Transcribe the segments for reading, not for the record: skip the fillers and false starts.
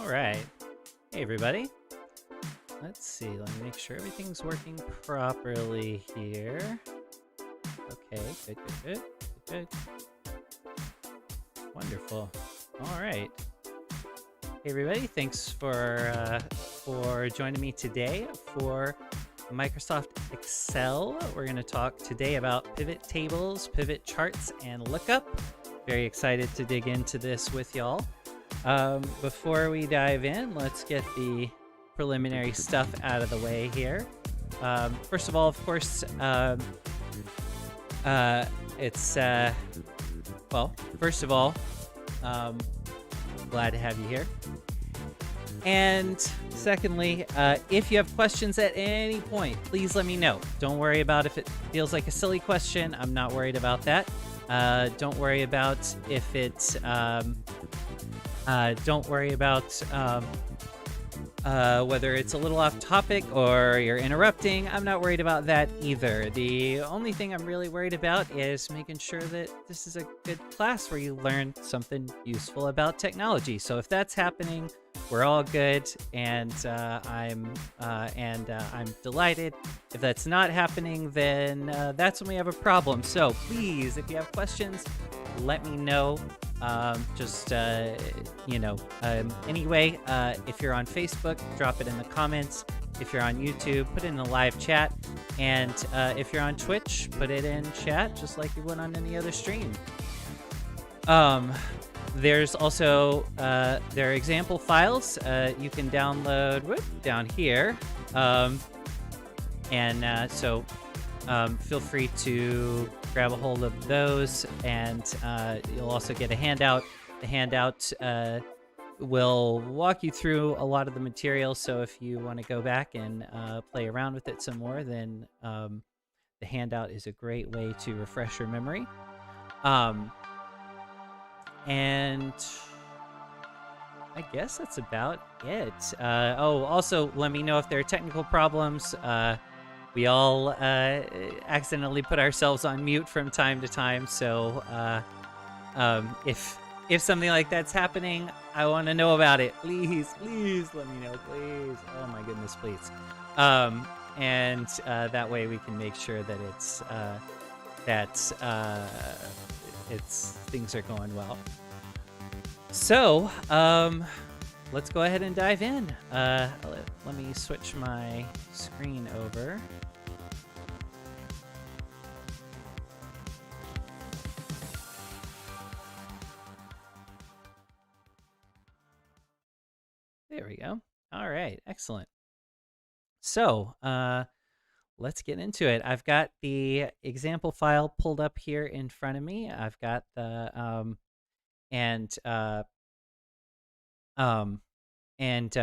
All right. Hey, everybody. Let's see. Let me make sure everything's working properly here. Okay, good. Good. Wonderful. All right. Hey, everybody. Thanks for joining me today for Microsoft Excel. We're going to talk today about pivot tables, pivot charts, and lookup. Very excited to dig into this with y'all. Before we dive in, let's get the preliminary stuff out of the way here. First of all, of course, first of all, glad to have you here. And secondly, if you have questions at any point, please let me know. Don't worry about if it feels like a silly question. I'm not worried about that. Don't worry about if it's... don't worry about whether it's a little off topic or you're interrupting. I'm not worried about that either. The only thing I'm really worried about is making sure that this is a good class where you learn something useful about technology. So if that's happening, we're all good, and I'm delighted. If that's not happening, then that's when we have a problem. So please, if you have questions, let me know. Anyway, if you're on Facebook, drop it in the comments. If you're on YouTube, put it in the live chat. And if you're on Twitch, put it in chat, just like you would on any other stream. There's also, there are example files you can download down here. Feel free to grab a hold of those, and you'll also get a handout. The handout will walk you through a lot of the material, so if you want to go back and play around with it some more, then the handout is a great way to refresh your memory. And I guess that's about it. Also, let me know if there are technical problems. We all accidentally put ourselves on mute from time to time, so if something like that's happening, I want to know about it. Please let me know, please. Oh my goodness, please. And that way we can make sure that things are going well. So let's go ahead and dive in. Let me switch my screen over. There we go. All right, excellent. So let's get into it. I've got the example file pulled up here in front of me. I've got the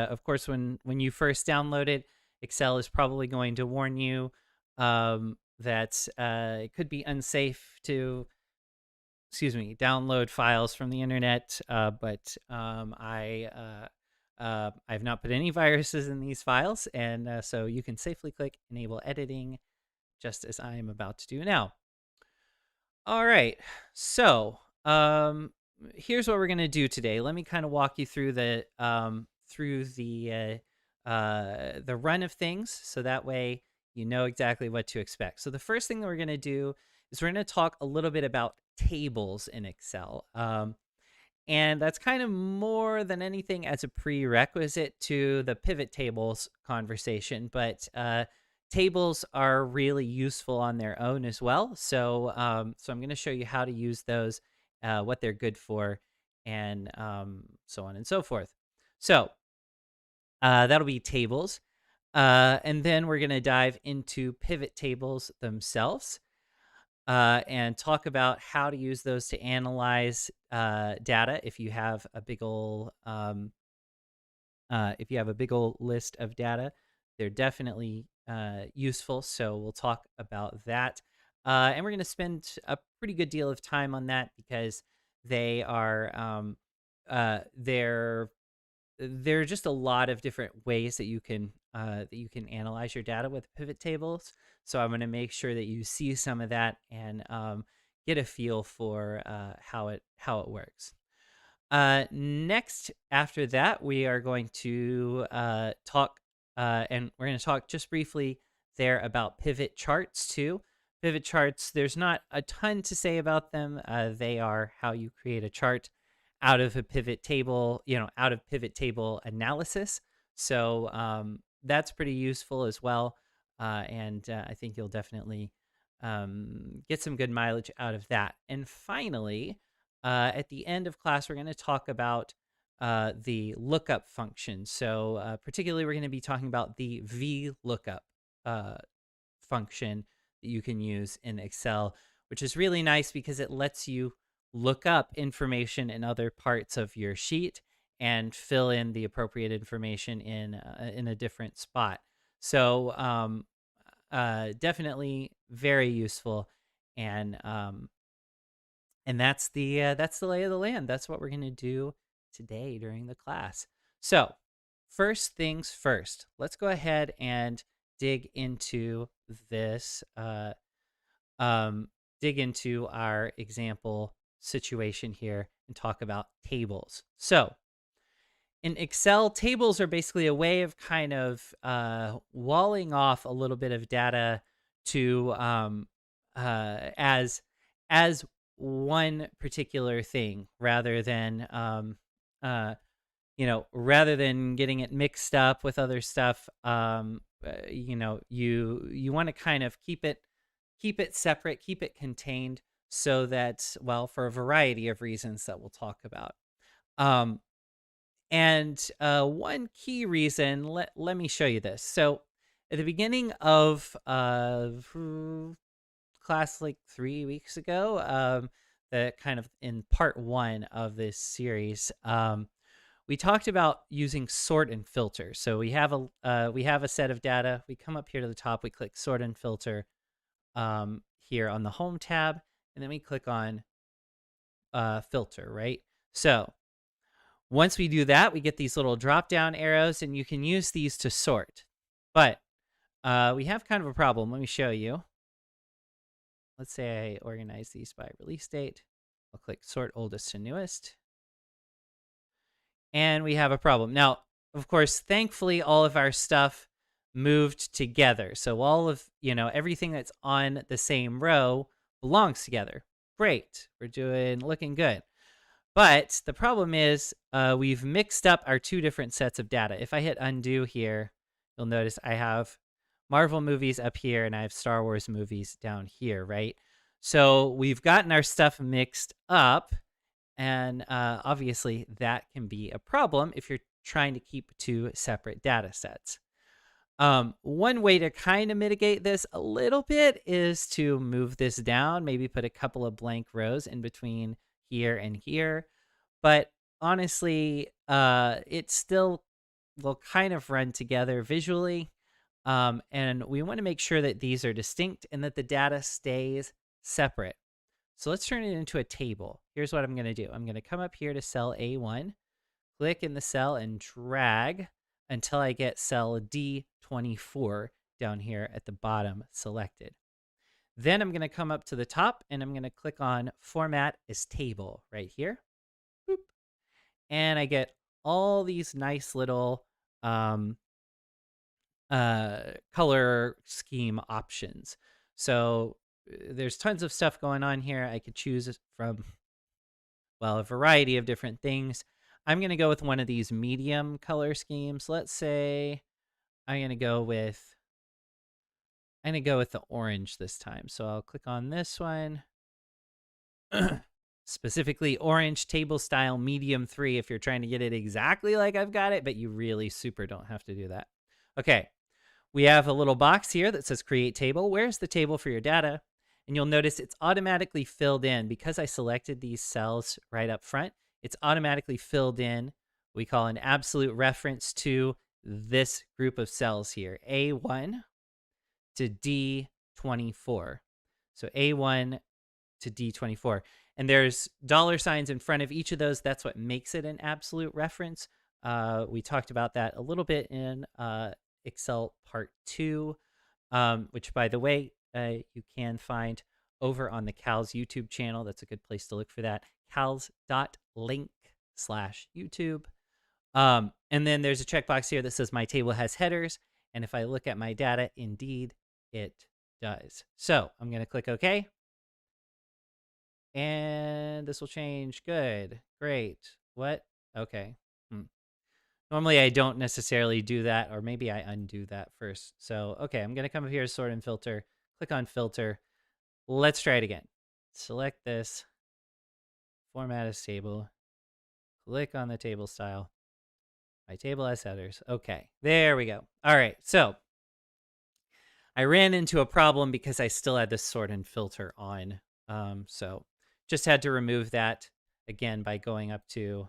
of course, when you first download it, Excel is probably going to warn you that it could be unsafe to, download files from the internet. But I've not put any viruses in these files, and so you can safely click Enable Editing, just as I am about to do now. All right, so here's what we're going to do today. Let me kind of walk you through the run of things, so that way you know exactly what to expect. So the first thing that we're going to do is we're going to talk a little bit about tables in Excel. And that's kind of more than anything as a prerequisite to the pivot tables conversation, but tables are really useful on their own as well. So I'm going to show you how to use those, what they're good for, and so on and so forth. So that'll be tables. And then we're going to dive into pivot tables themselves. And talk about how to use those to analyze data. If you have a big old list of data, they're definitely useful. So we'll talk about that, and we're going to spend a pretty good deal of time on that because they are there are just a lot of different ways that you can analyze your data with pivot tables. So I'm going to make sure that you see some of that and get a feel for how it works. Next, after that, we are going to talk, and we're going to talk just briefly there about pivot charts too. Pivot charts, there's not a ton to say about them. They are how you create a chart out of a pivot table, out of pivot table analysis. So that's pretty useful as well. And I think you'll definitely get some good mileage out of that. And finally, at the end of class, we're going to talk about the lookup function. So particularly, we're going to be talking about the VLOOKUP function that you can use in Excel, which is really nice because it lets you look up information in other parts of your sheet and fill in the appropriate information in a different spot. So definitely very useful, and that's the lay of the land. That's what we're gonna do today during the class. So first things first, let's go ahead and dig into this. Dig into our example situation here and talk about tables. So in Excel, tables are basically a way of kind of walling off a little bit of data to as one particular thing rather than rather than getting it mixed up with other stuff. You want to kind of keep it separate, keep it contained, so that, well, for a variety of reasons that we'll talk about. And one key reason, let me show you this. So at the beginning of class, like 3 weeks ago, the kind of in part 1 of this series, we talked about using sort and filter. So we have a set of data. We come up here to the top. We click sort and filter here on the home tab, and then we click on filter, right? So once we do that, we get these little drop down arrows, and you can use these to sort. But we have kind of a problem. Let me show you. Let's say I organize these by release date. I'll click sort oldest to newest. And we have a problem. Now, of course, thankfully, all of our stuff moved together. So all of, everything that's on the same row belongs together. Great. We're looking good. But the problem is we've mixed up our two different sets of data. If I hit undo here, you'll notice I have Marvel movies up here and I have Star Wars movies down here, right? So we've gotten our stuff mixed up, and obviously that can be a problem if you're trying to keep two separate data sets. One way to kind of mitigate this a little bit is to move this down, maybe put a couple of blank rows in between here and here. But honestly, it still will kind of run together visually. And we want to make sure that these are distinct and that the data stays separate. So let's turn it into a table. Here's what I'm going to do. I'm going to come up here to cell A1, click in the cell and drag until I get cell D24 down here at the bottom selected. Then I'm going to come up to the top and I'm going to click on Format as Table right here. Boop. And I get all these nice little color scheme options. So there's tons of stuff going on here. I could choose from, well, a variety of different things. I'm going to go with one of these medium color schemes. Let's say I'm going to go with the orange this time. So I'll click on this one. Specifically orange table style medium 3 if you're trying to get it exactly like I've got it, but you really super don't have to do that. Okay. We have a little box here that says create table. Where's the table for your data? And you'll notice it's automatically filled in because I selected these cells right up front. It's automatically filled in. We call an absolute reference to this group of cells here, A1 to D24. So A1 to D24. And there's dollar signs in front of each of those. That's what makes it an absolute reference. We talked about that a little bit in Excel part 2, which, by the way, you can find over on the Cal's YouTube channel. That's a good place to look for that. Cals.link YouTube. And then there's a checkbox here that says my table has headers. And if I look at my data, indeed, it does. So I'm going to click OK. And this will change. Good. Great. What? Okay. Normally, I don't necessarily do that, or maybe I undo that first. So, okay, I'm going to come up here to sort and filter. Click on filter. Let's try it again. Select this. Format as table. Click on the table style. My table has headers. Okay, there we go. All right, so I ran into a problem because I still had this sort and filter on. So just had to remove that again by going up to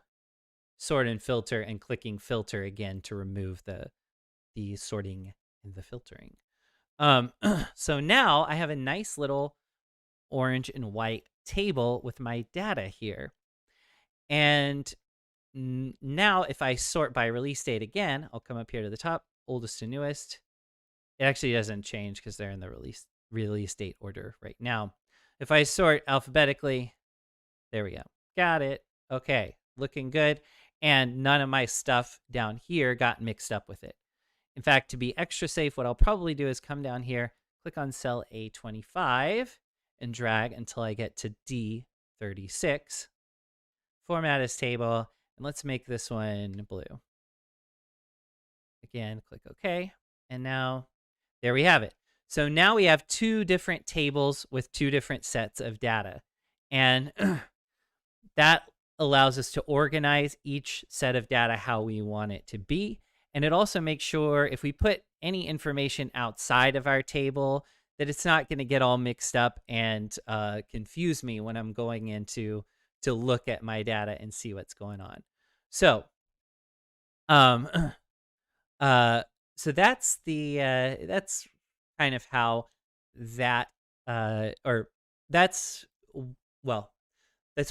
sort and filter and clicking filter again to remove the sorting and the filtering. So now I have a nice little orange and white table with my data here. And now if I sort by release date again, I'll come up here to the top, oldest to newest. It actually doesn't change because they're in the release date order right now. If I sort alphabetically, there we go. Got it. Okay, looking good. And none of my stuff down here got mixed up with it. In fact, to be extra safe, what I'll probably do is come down here, click on cell A25, and drag until I get to D36. Format as table, and let's make this one blue. Again, click OK. And now, there we have it. So now we have two different tables with two different sets of data. And that allows us to organize each set of data how we want it to be. And it also makes sure if we put any information outside of our table, that it's not going to get all mixed up and confuse me when I'm going in to look at my data and see what's going on. So, so that's that's kind of how that that's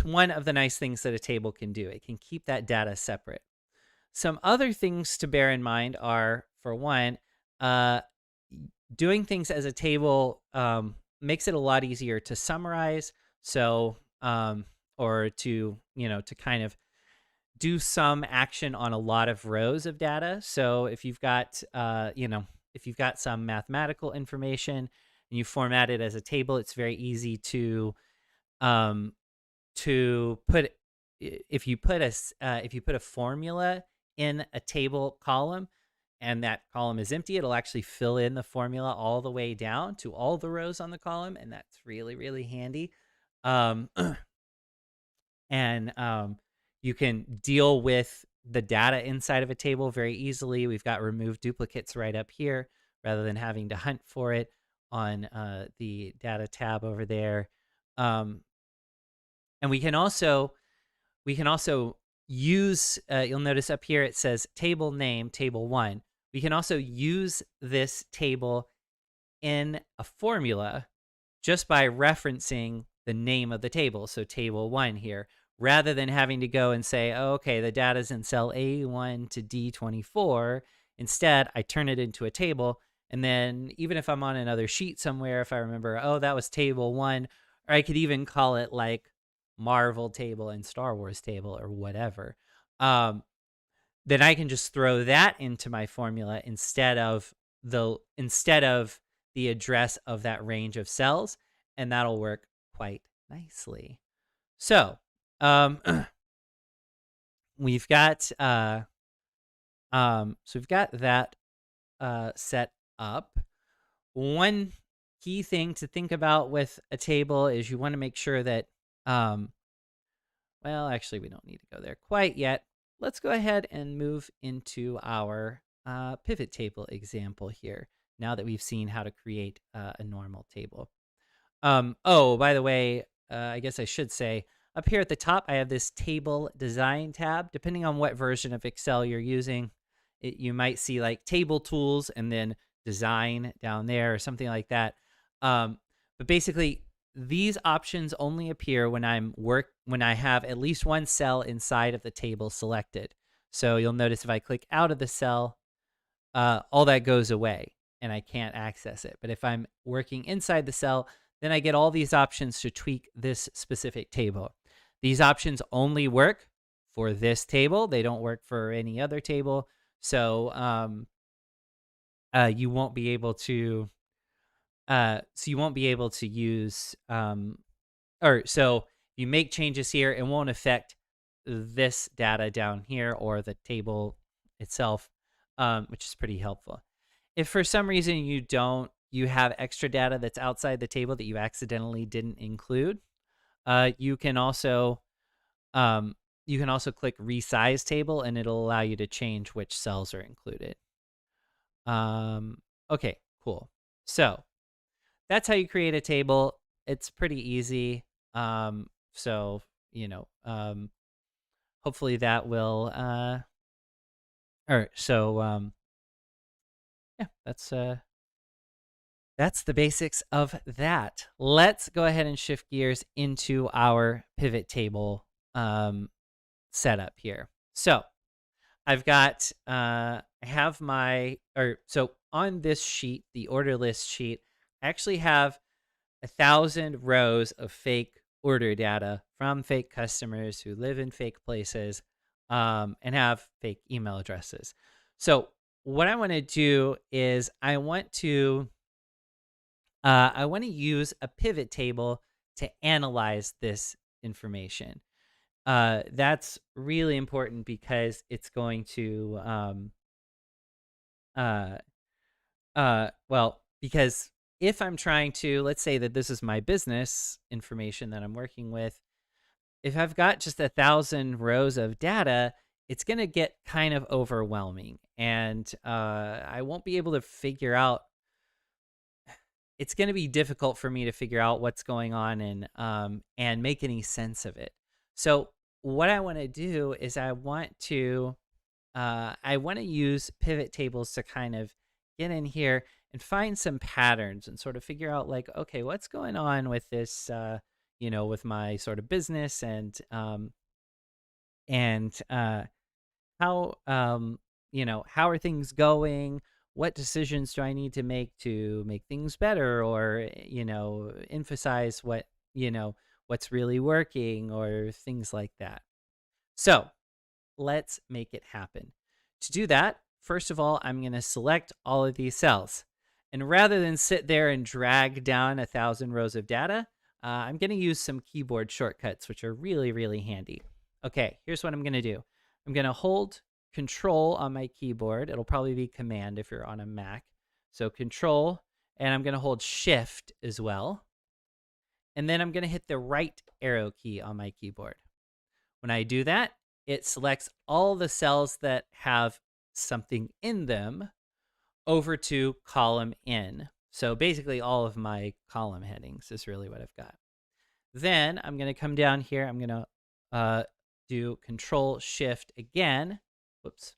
one of the nice things that a table can do. It can keep that data separate. Some other things to bear in mind are, for one, doing things as a table makes it a lot easier to summarize. So, or to kind of do some action on a lot of rows of data. So if you've got, if you've got some mathematical information and you format it as a table, it's very easy to put, if you put a formula in a table column and that column is empty, it'll actually fill in the formula all the way down to all the rows on the column, and that's really, really handy. You can deal with the data inside of a table very easily. We've got remove duplicates right up here rather than having to hunt for it on the data tab over there. And we can also use, you'll notice up here it says table name, table 1. We can also use this table in a formula just by referencing the name of the table. So table 1 here, rather than having to go and say, oh, okay, the data's in cell A1 to D24. Instead, I turn it into a table. And then even if I'm on another sheet somewhere, if I remember, oh, that was table 1, or I could even call it like Marvel table and Star Wars table or whatever, then I can just throw that into my formula instead of the address of that range of cells, and that'll work quite nicely. So we've got that set up. One key thing to think about with a table is you want to make sure that well, actually, we don't need to go there quite yet. Let's go ahead and move into our pivot table example here, now that we've seen how to create a normal table. Oh, by the way, I guess I should say, up here at the top, I have this table design tab. Depending on what version of Excel you're using, you might see like table tools and then design down there or something like that. But basically, these options only appear when I have at least one cell inside of the table selected. So you'll notice if I click out of the cell, all that goes away and I can't access it. But if I'm working inside the cell, then I get all these options to tweak this specific table. These options only work for this table. They don't work for any other table. So you won't be able to use or so you make changes here, it won't affect this data down here or the table itself, which is pretty helpful. If for some reason you have extra data that's outside the table that you accidentally didn't include, you can also click resize table, and it'll allow you to change which cells are included. Okay, cool. So that's how you create a table. It's pretty easy. So hopefully that will yeah, that's the basics of that. Let's go ahead and shift gears into our pivot table setup here. So I've got I have so on this sheet, the order list sheet, I actually have 1,000 rows of fake order data from fake customers who live in fake places and have fake email addresses. So what I want to do is I want to use a pivot table to analyze this information. That's really important because it's going to because if I'm trying to, let's say that this is my business information that I'm working with, if I've got just 1,000 rows of data, it's going to get kind of overwhelming, and I won't be able to figure out. It's going to be difficult for me to figure out what's going on and make any sense of it. So what I want to do is I want to use pivot tables to kind of get in here and find some patterns and sort of figure out, like, okay, what's going on with this, with my sort of business, and how how are things going? What decisions do I need to make things better, or emphasize what's really working, or things like that. So let's make it happen. To do that, first of all, I'm going to select all of these cells. And rather than sit there and drag down 1,000 rows of data, I'm going to use some keyboard shortcuts, which are really, really handy. Okay, here's what I'm going to do. I'm going to hold Control on my keyboard. It'll probably be Command if you're on a Mac. So Control, and I'm going to hold Shift as well. And then I'm going to hit the right arrow key on my keyboard. When I do that, it selects all the cells that have something in them over to column N. So basically all of my column headings is really what I've got. Then I'm going to come down here. I'm going to do Control Shift again. Whoops.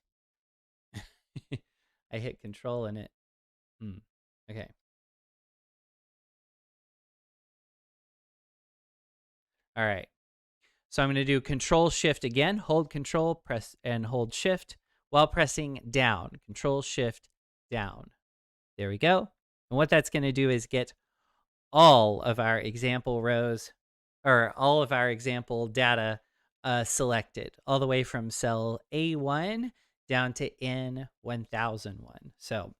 I hit Control and it. Okay. All right. So I'm going to do Control Shift again, hold Control, press and hold Shift while pressing down. Control Shift down. There we go. And what that's going to do is get all of our example rows, or all of our example data selected, all the way from cell A1 down to N1001. So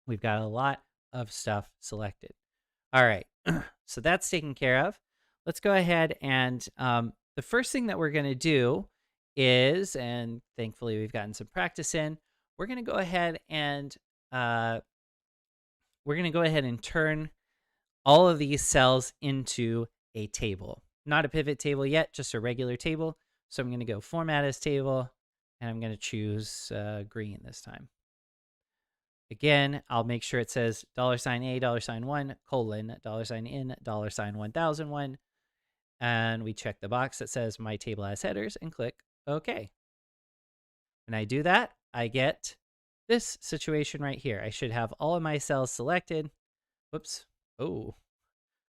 we've got a lot of stuff selected. All right. So that's taken care of. Let's go ahead and the first thing that we're going to do is, and thankfully we've gotten some practice in, we're going to go ahead and turn all of these cells into a table. Not a pivot table yet, just a regular table. So I'm going to go Format as Table, and I'm going to choose green this time. Again, I'll make sure it says $A, $1, colon, $N, $1001, and we check the box that says My Table Has Headers and click OK. When I do that, I get this situation right here. I should have all of my cells selected. Whoops. Oh,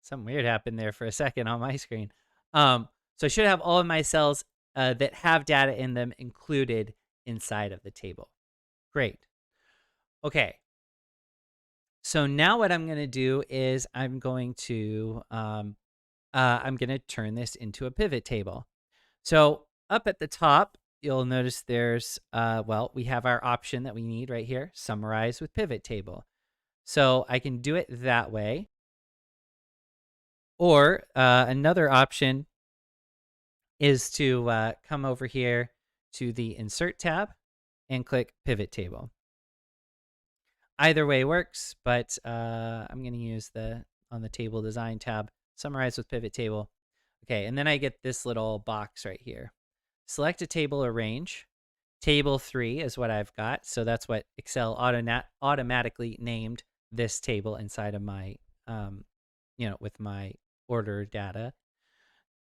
something weird happened there for a second on my screen. So I should have all of my cells that have data in them included inside of the table. Great. Okay. So now what I'm going to do is I'm going to turn this into a pivot table. So up at the top, you'll notice there's, well, we have our option that we need right here, summarize with pivot table. So I can do it that way. Or another option is to come over here to the Insert tab and click Pivot Table. Either way works, but I'm going to use on the Table Design tab, Summarize with Pivot Table. Okay, and then I get this little box right here. Select a table or range. Table 3 is what I've got, so that's what Excel automatically named this table inside of my, with my order data.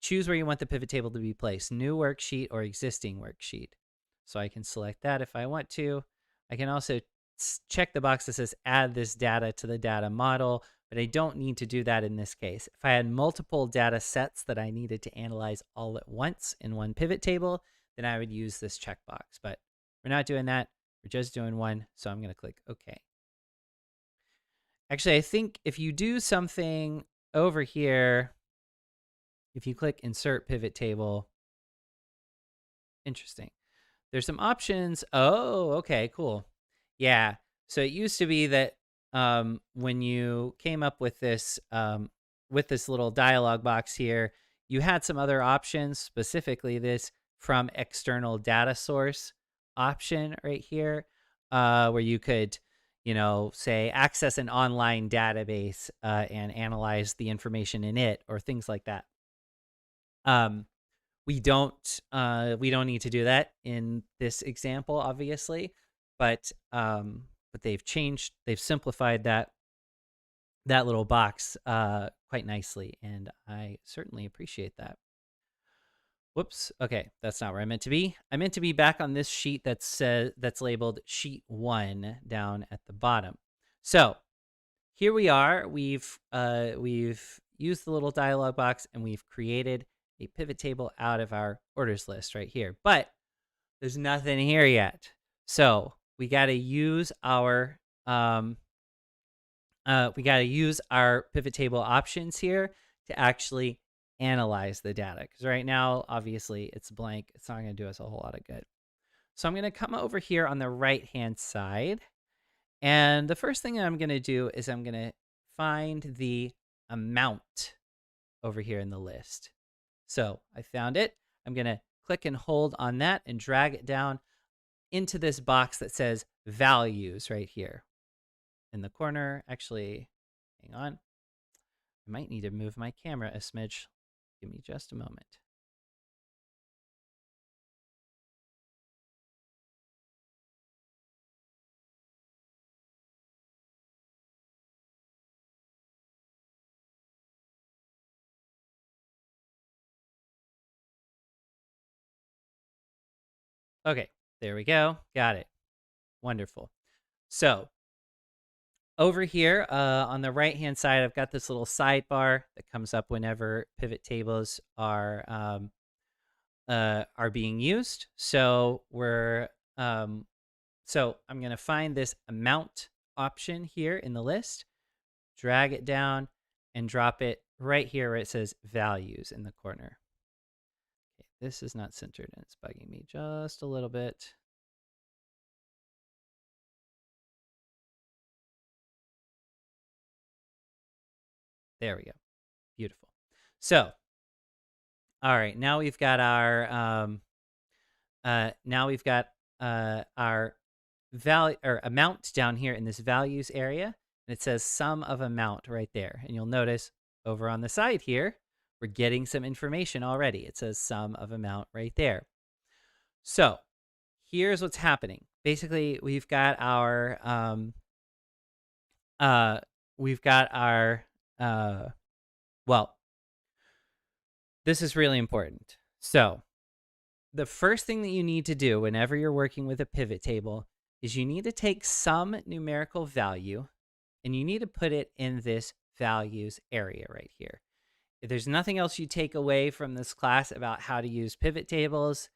Choose where you want the pivot table to be placed, new worksheet or existing worksheet. So I can select that if I want to. I can also check the box that says add this data to the data model, but I don't need to do that in this case. If I had multiple data sets that I needed to analyze all at once in one pivot table, then I would use this checkbox. But we're not doing that. We're just doing one. So I'm going to click OK. Actually, I think if you do something over here, if you click Insert Pivot Table, interesting. There's some options. Oh, okay, cool. Yeah. So it used to be that when you came up with this little dialog box here, you had some other options, specifically this from external data source option right here, where you could, say access an online database and analyze the information in it or things like that. We don't need to do that in this example, obviously, but they've simplified that little box quite nicely, and I certainly appreciate that. Whoops. Okay, that's not where I meant to be. I meant to be back on this sheet that's labeled sheet 1 down at the bottom. So here we are. We've used the little dialog box and we've created a pivot table out of our orders list right here, but there's nothing here yet. So we got to use our pivot table options here to actually analyze the data, because right now obviously it's blank. It's not going to do us a whole lot of good. So I'm going to come over here on the right hand side, and the first thing that I'm going to do is I'm going to find the amount over here in the list. So I found it. I'm going to click and hold on that and drag it down into this box that says values right here in the corner. Actually, hang on. I might need to move my camera a smidge. Give me just a moment. Okay, there we go. Got it. Wonderful. So over here on the right hand side, I've got this little sidebar that comes up whenever pivot tables are being used. So I'm going to find this amount option here in the list, drag it down, and drop it right here where it says values in the corner. Okay, this is not centered and it's bugging me just a little bit. There we go. Beautiful. So, all right, now we've got our value or amount down here in this values area, and it says sum of amount right there. And you'll notice over on the side here, we're getting some information already. It says sum of amount right there. So here's what's happening. Basically, we've got our well, this is really important. So the first thing that you need to do whenever you're working with a pivot table is you need to take some numerical value and you need to put it in this values area right here. If there's nothing else you take away from this class about how to use pivot tables,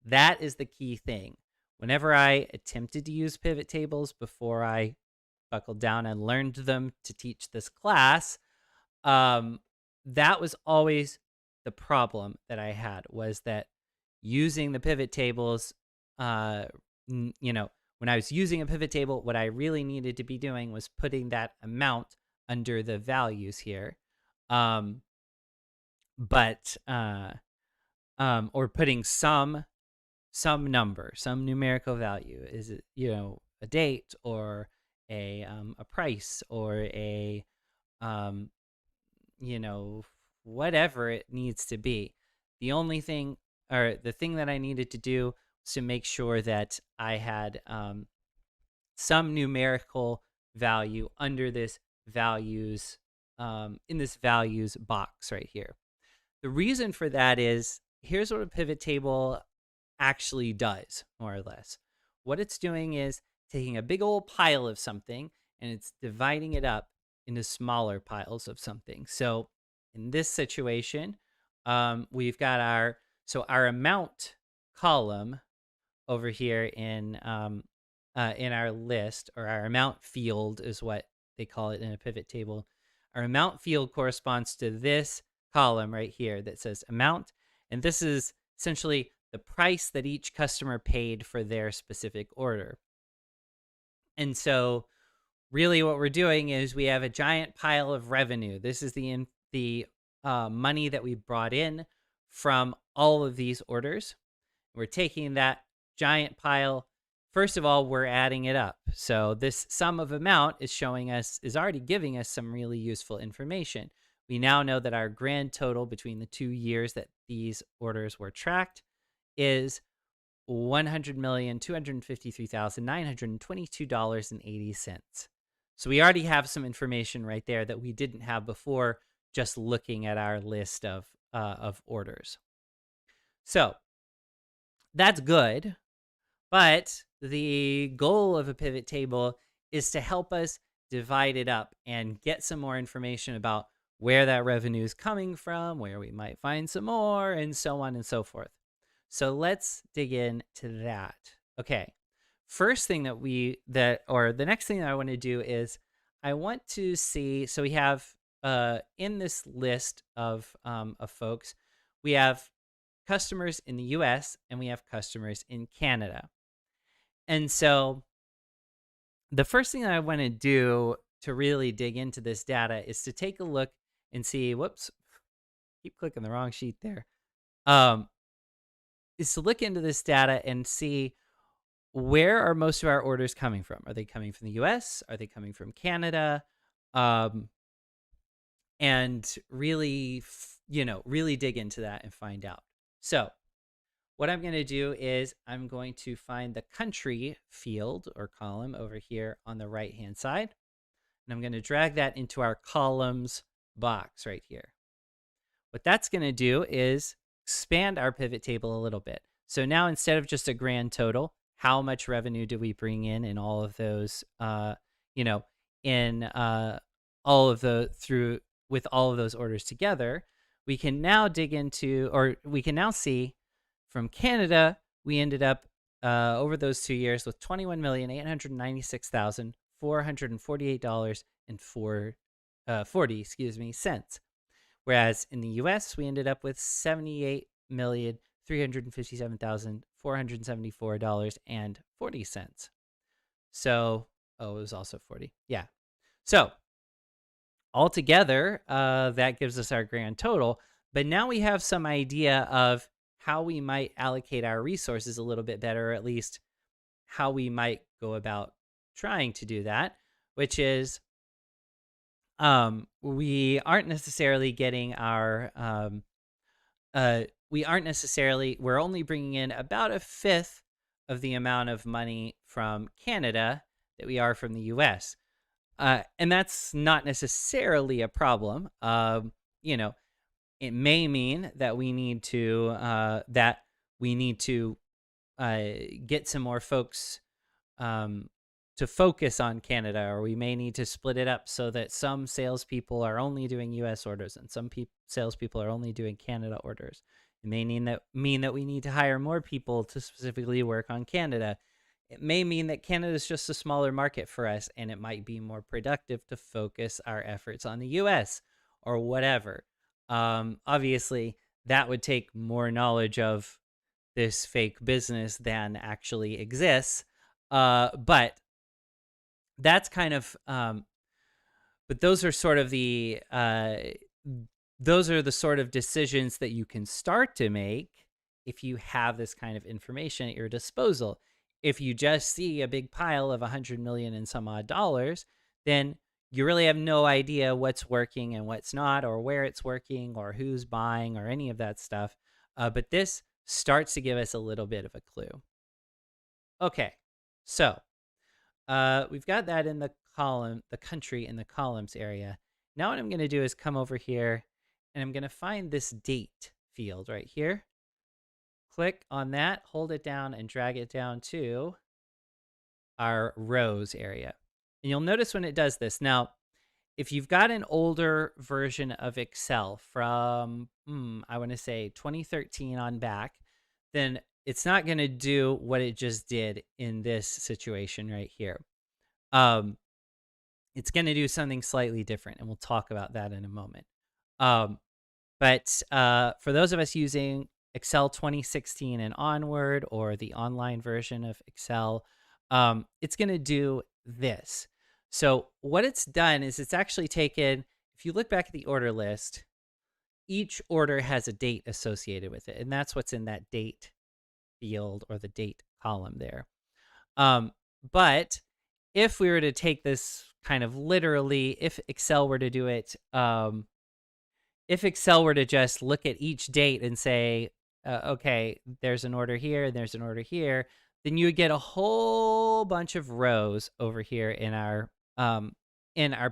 that is the key thing. Whenever I attempted to use pivot tables before I buckled down and learned them to teach this class, that was always the problem that I had, was that using the pivot tables, you know, when I was using a pivot table, what I really needed to be doing was putting that amount under the values here. Um, but or putting some number, some numerical value. Is it, a date or a price or a um, whatever it needs to be. The only thing, or the thing that I needed to do was to make sure that I had some numerical value under this values, in this values box right here. The reason for that is, here's what a pivot table actually does, more or less. What it's doing is taking a big old pile of something and it's dividing it up into smaller piles of something. So in this situation, we've got our amount column over here in our list, or our amount field is what they call it in a pivot table. Our amount field corresponds to this column right here that says amount, and this is essentially the price that each customer paid for their specific order. And so really what we're doing is we have a giant pile of revenue. This is the money that we brought in from all of these orders. We're taking that giant pile. First of all, we're adding it up. So this sum of amount is already giving us some really useful information. We now know that our grand total between the 2 years that these orders were tracked is $100,253,922.80. So we already have some information right there that we didn't have before, just looking at our list of orders. So that's good, but the goal of a pivot table is to help us divide it up and get some more information about where that revenue is coming from, where we might find some more, and so on and so forth. So let's dig into that. Okay, first thing the next thing that I want to do is I want to see, so we have in this list of folks, we have customers in the US and we have customers in Canada. And so the first thing that I want to do to really dig into this data is to take a look and see, whoops, keep clicking the wrong sheet there. Is to look into this data and see, where are most of our orders coming from? Are they coming from the US? Are they coming from Canada? And really, really dig into that and find out. So what I'm going to do is I'm going to find the country field or column over here on the right hand side. And I'm going to drag that into our columns box right here. What that's going to do is expand our pivot table a little bit. So now, instead of just a grand total, how much revenue do we bring in all of those, with all of those orders together, we can now dig into, or we can now see, from Canada, we ended up over those 2 years with $21,896,448.40 Whereas in the US, we ended up with $78,357,474.40. So, it was also 40. Yeah. So altogether, that gives us our grand total. But now we have some idea of how we might allocate our resources a little bit better, or at least how we might go about trying to do that, which is we aren't necessarily getting our we're only bringing in about a fifth of the amount of money from Canada that we are from the US. And that's not necessarily a problem. It may mean that we need to get some more folks to focus on Canada, or we may need to split it up so that some salespeople are only doing US orders and some salespeople are only doing Canada orders. It may mean that we need to hire more people to specifically work on Canada. It may mean that Canada is just a smaller market for us, and it might be more productive to focus our efforts on the US or whatever. Obviously, that would take more knowledge of this fake business than actually exists. But that's kind of but those are sort of those are the sort of decisions that you can start to make if you have this kind of information at your disposal. If you just see a big pile of 100 million and some odd dollars, then you really have no idea what's working and what's not, or where it's working, or who's buying, or any of that stuff. But this starts to give us a little bit of a clue. Okay, so we've got that in the column, the country in the columns area. Now what I'm going to do is come over here, and I'm going to find this date field right here. Click on that, hold it down, and drag it down to our rows area. And you'll notice when it does this. Now, if you've got an older version of Excel from, I want to say 2013 on back, then it's not going to do what it just did in this situation right here. It's going to do something slightly different, and we'll talk about that in a moment. But for those of us using Excel 2016 and onward, or the online version of Excel, it's going to do this. So what it's done is it's actually taken, if you look back at the order list, each order has a date associated with it, and that's what's in that date field, or the date column there. But if we were to take this kind of literally, if Excel were to do it, if Excel were to just look at each date and say, okay, there's an order here, and there's an order here, then you would get a whole bunch of rows over here in our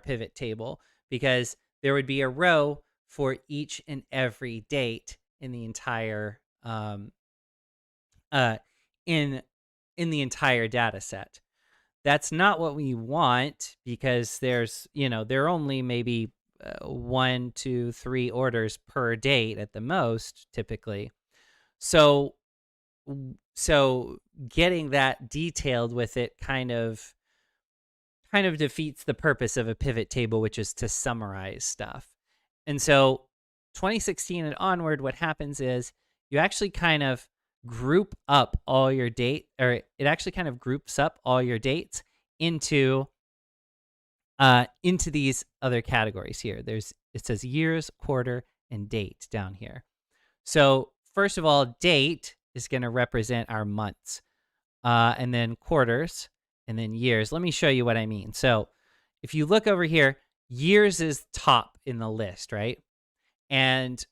pivot table, because there would be a row for each and every date in the entire in the entire data set. That's not what we want, because there's, there are only maybe 1, 2, 3 orders per date at the most, typically. So getting that detailed with it kind of defeats the purpose of a pivot table, which is to summarize stuff. And so 2016 and onward, what happens is you actually kind of group up all your date, or it actually kind of groups up all your dates into these other categories here. It says years, quarter, and date down here. So first of all, date is going to represent our months, and then quarters, and then years. Let me show you what I mean. So if you look over here, years is top in the list, right? And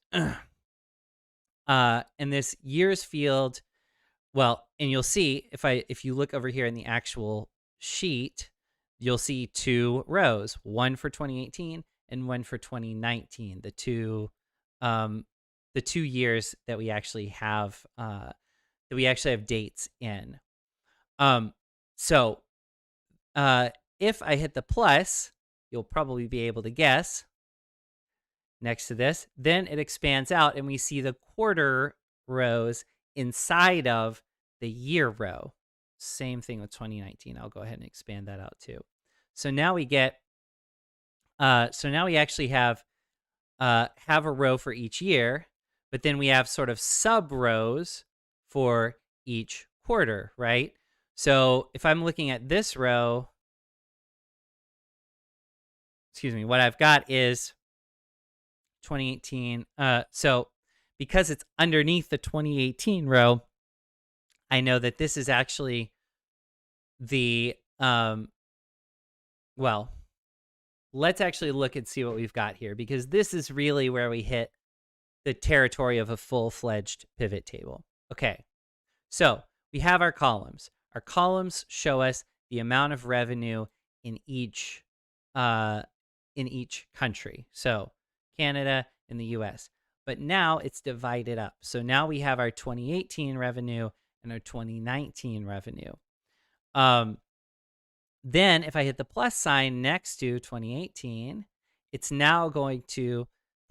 this years field, well, and you'll see if you look over here in the actual sheet, you'll see 2 rows, one for 2018 and one for 2019, the two years that we actually have dates in. So if I hit the plus, you'll probably be able to guess next to this, then it expands out and we see the quarter rows inside of the year row. Same thing with 2019. I'll go ahead and expand that out too. So now we get, we actually have a row for each year, but then we have sort of sub rows for each quarter, right? So if I'm looking at this row, what I've got is 2018. So because it's underneath the 2018 row, I know that this is actually the, well, let's actually look and see what we've got here, because this is really where we hit the territory of a full-fledged pivot table. Okay, so we have our columns. Our columns show us the amount of revenue in each country. So Canada and the US. But now it's divided up. So now we have our 2018 revenue and our 2019 revenue. Then if I hit the plus sign next to 2018, it's now going to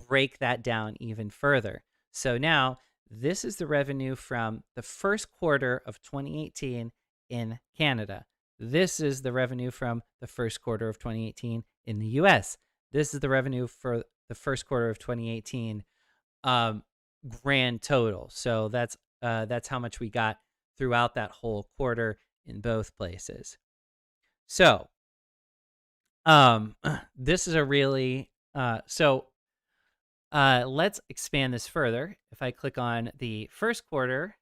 break that down even further. So now this is the revenue from the first quarter of 2018 in Canada. This is the revenue from the first quarter of 2018 in the US. This is the revenue for the first quarter of 2018 grand total. So that's That's how much we got throughout that whole quarter in both places. So this is a really let's expand this further. If I click on the first quarter,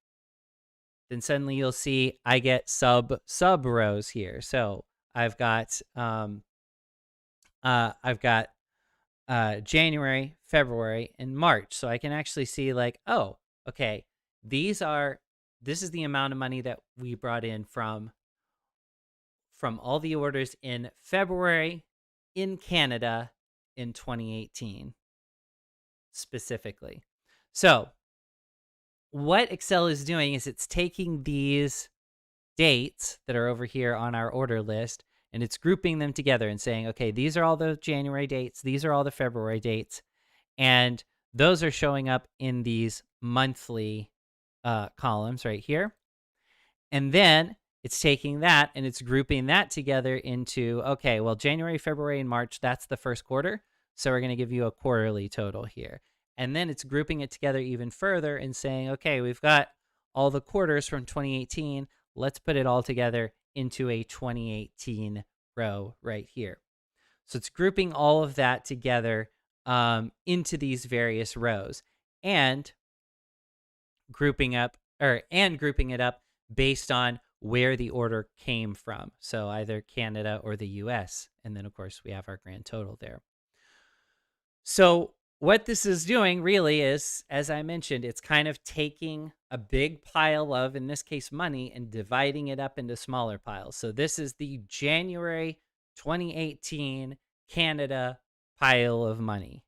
then suddenly you'll see I get sub rows here. So I've got January, February, and March. So I can actually see like, oh, okay, this is the amount of money that we brought in from all the orders in February in Canada in 2018 specifically. So what Excel is doing is it's taking these dates that are over here on our order list and it's grouping them together and saying, okay, these are all the January dates, these are all the February dates, and those are showing up in these monthly columns right here. And then it's taking that and it's grouping that together into, okay, well, January, February, and March, that's the first quarter. So we're going to give you a quarterly total here. And then it's grouping it together even further and saying, okay, we've got all the quarters from 2018. Let's put it all together into a 2018 row right here. So it's grouping all of that together into these various rows and grouping it up based on where the order came from. So either Canada or the US. And then, of course, we have our grand total there. So what this is doing really is, as I mentioned, it's kind of taking a big pile of, in this case, money and dividing it up into smaller piles. So this is the January 2018 Canada pile of money.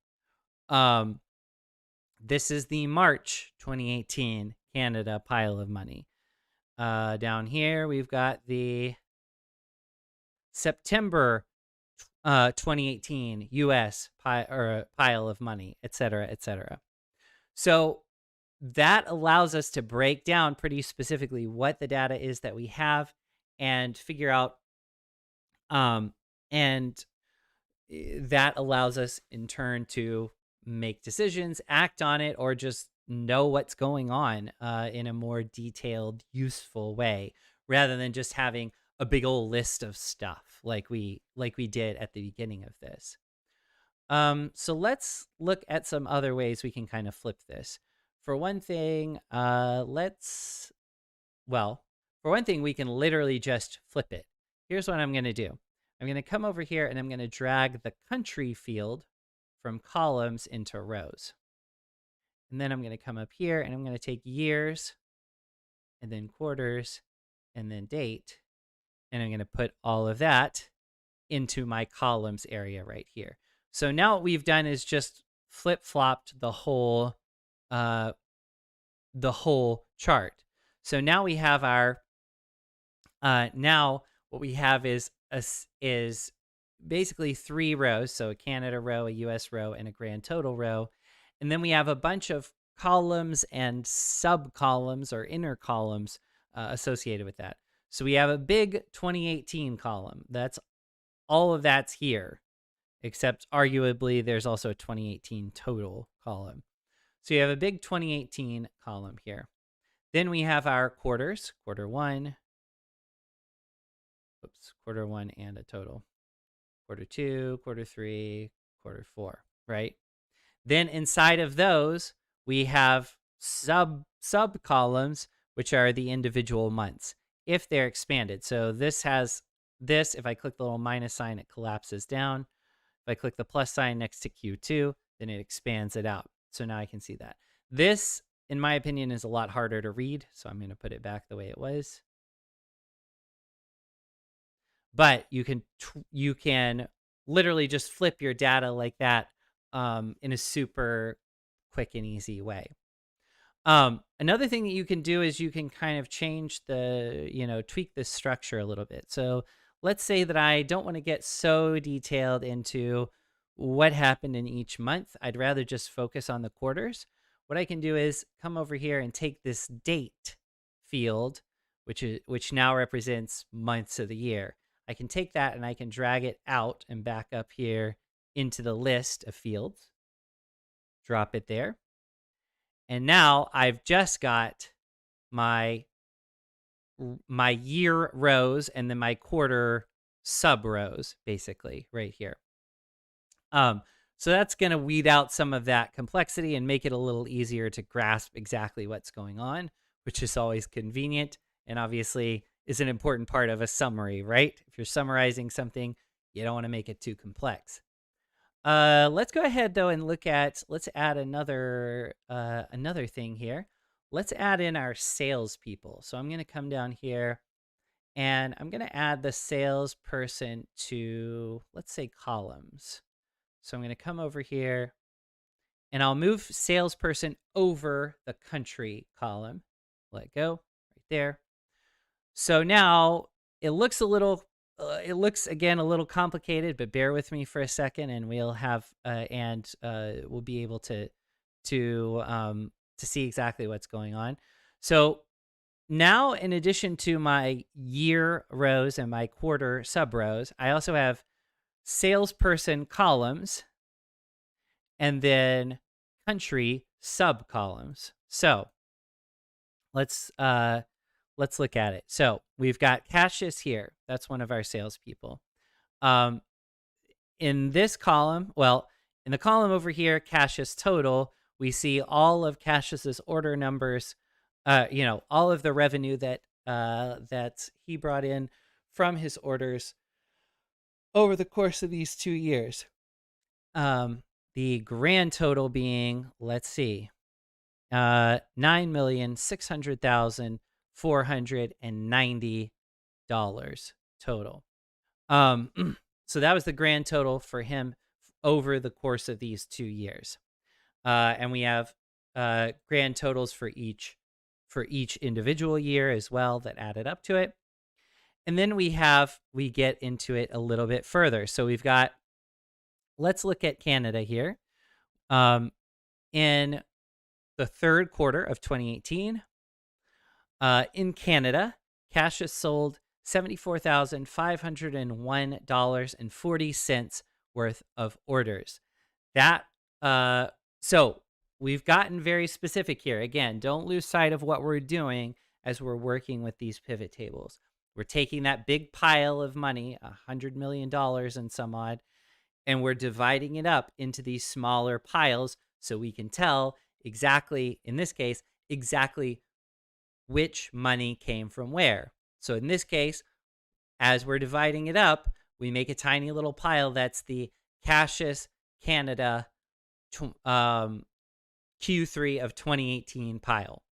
This is the March 2018 Canada pile of money. Down here, we've got the September 2018 US pile of money, et cetera, et cetera. So that allows us to break down pretty specifically what the data is that we have and figure out, and that allows us in turn to make decisions, act on it, or just know what's going on in a more detailed, useful way, rather than just having a big old list of stuff like we did at the beginning of this. So let's look at some other ways we can kind of flip this. For one thing, we can literally just flip it. Here's what I'm going to do. I'm going to come over here and I'm going to drag the country field from columns into rows. And then I'm going to come up here and I'm going to take years and then quarters and then date. And I'm going to put all of that into my columns area right here. So now what we've done is just flip-flopped the whole chart. So now we have our now what we have is basically 3 rows. So a Canada row, a US row, and a grand total row. And then we have a bunch of columns and sub-columns or inner columns associated with that. So we have a big 2018 column. That's all of that's here, except arguably there's also a 2018 total column. So you have a big 2018 column here. Then we have our quarters, quarter one and a total. Quarter 2, quarter 3, quarter 4, right? Then inside of those, we have sub columns, which are the individual months, if they're expanded. So this has this. If I click the little minus sign, it collapses down. If I click the plus sign next to Q2, then it expands it out. So now I can see that. This, in my opinion, is a lot harder to read. So I'm going to put it back the way it was. But you can literally just flip your data like that in a super quick and easy way. Another thing that you can do is you can kind of change tweak this structure a little bit. So let's say that I don't want to get so detailed into what happened in each month. I'd rather just focus on the quarters. What I can do is come over here and take this date field, which now represents months of the year. I can take that and I can drag it out and back up here into the list of fields. Drop it there. And now I've just got my year rows and then my quarter sub rows, basically, right here. So that's going to weed out some of that complexity and make it a little easier to grasp exactly what's going on, which is always convenient and obviously is an important part of a summary, right? If you're summarizing something, you don't want to make it too complex. Let's go ahead though and let's add another thing here. Let's add in our salespeople. So I'm going to come down here and I'm going to add the salesperson to, let's say, columns. So I'm going to come over here and I'll move salesperson over the country column. Let go right there. So now it looks a little, again, a little complicated, but bear with me for a second and we'll have, we'll be able to see exactly what's going on. So now, in addition to my year rows and my quarter sub rows, I also have salesperson columns and then country sub columns. So let's look at it. So we've got Cassius here. That's one of our salespeople. In this column, well, in the column over here, Cassius total, we see all of Cassius's order numbers. All of the revenue that he brought in from his orders over the course of these 2 years. The grand total being, let's see, $9,600,490 total. So that was the grand total for him over the course of these 2 years. And we have grand totals for each individual year as well that added up to it. And then we get into it a little bit further. So we've got, let's look at Canada here. In the third quarter of 2018, in Canada, Cassius sold $74,501.40 worth of orders. So we've gotten very specific here. Again, don't lose sight of what we're doing as we're working with these pivot tables. We're taking that big pile of money, $100 million and some odd, and we're dividing it up into these smaller piles so we can tell exactly, in this case, exactly which money came from where. So in this case, as we're dividing it up, we make a tiny little pile that's the Cassius Canada Q3 of 2018 pile.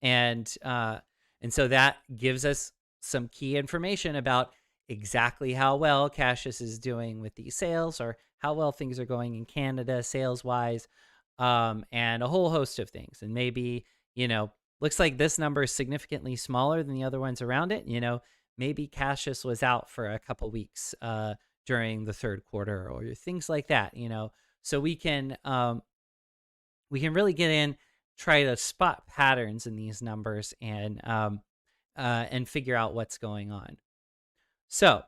And so that gives us some key information about exactly how well Cassius is doing with these sales, or how well things are going in Canada sales-wise, and a whole host of things. And maybe, looks like this number is significantly smaller than the other ones around it. Maybe Cassius was out for a couple weeks during the third quarter, or things like that, So we can really get in, try to spot patterns in these numbers and figure out what's going on. So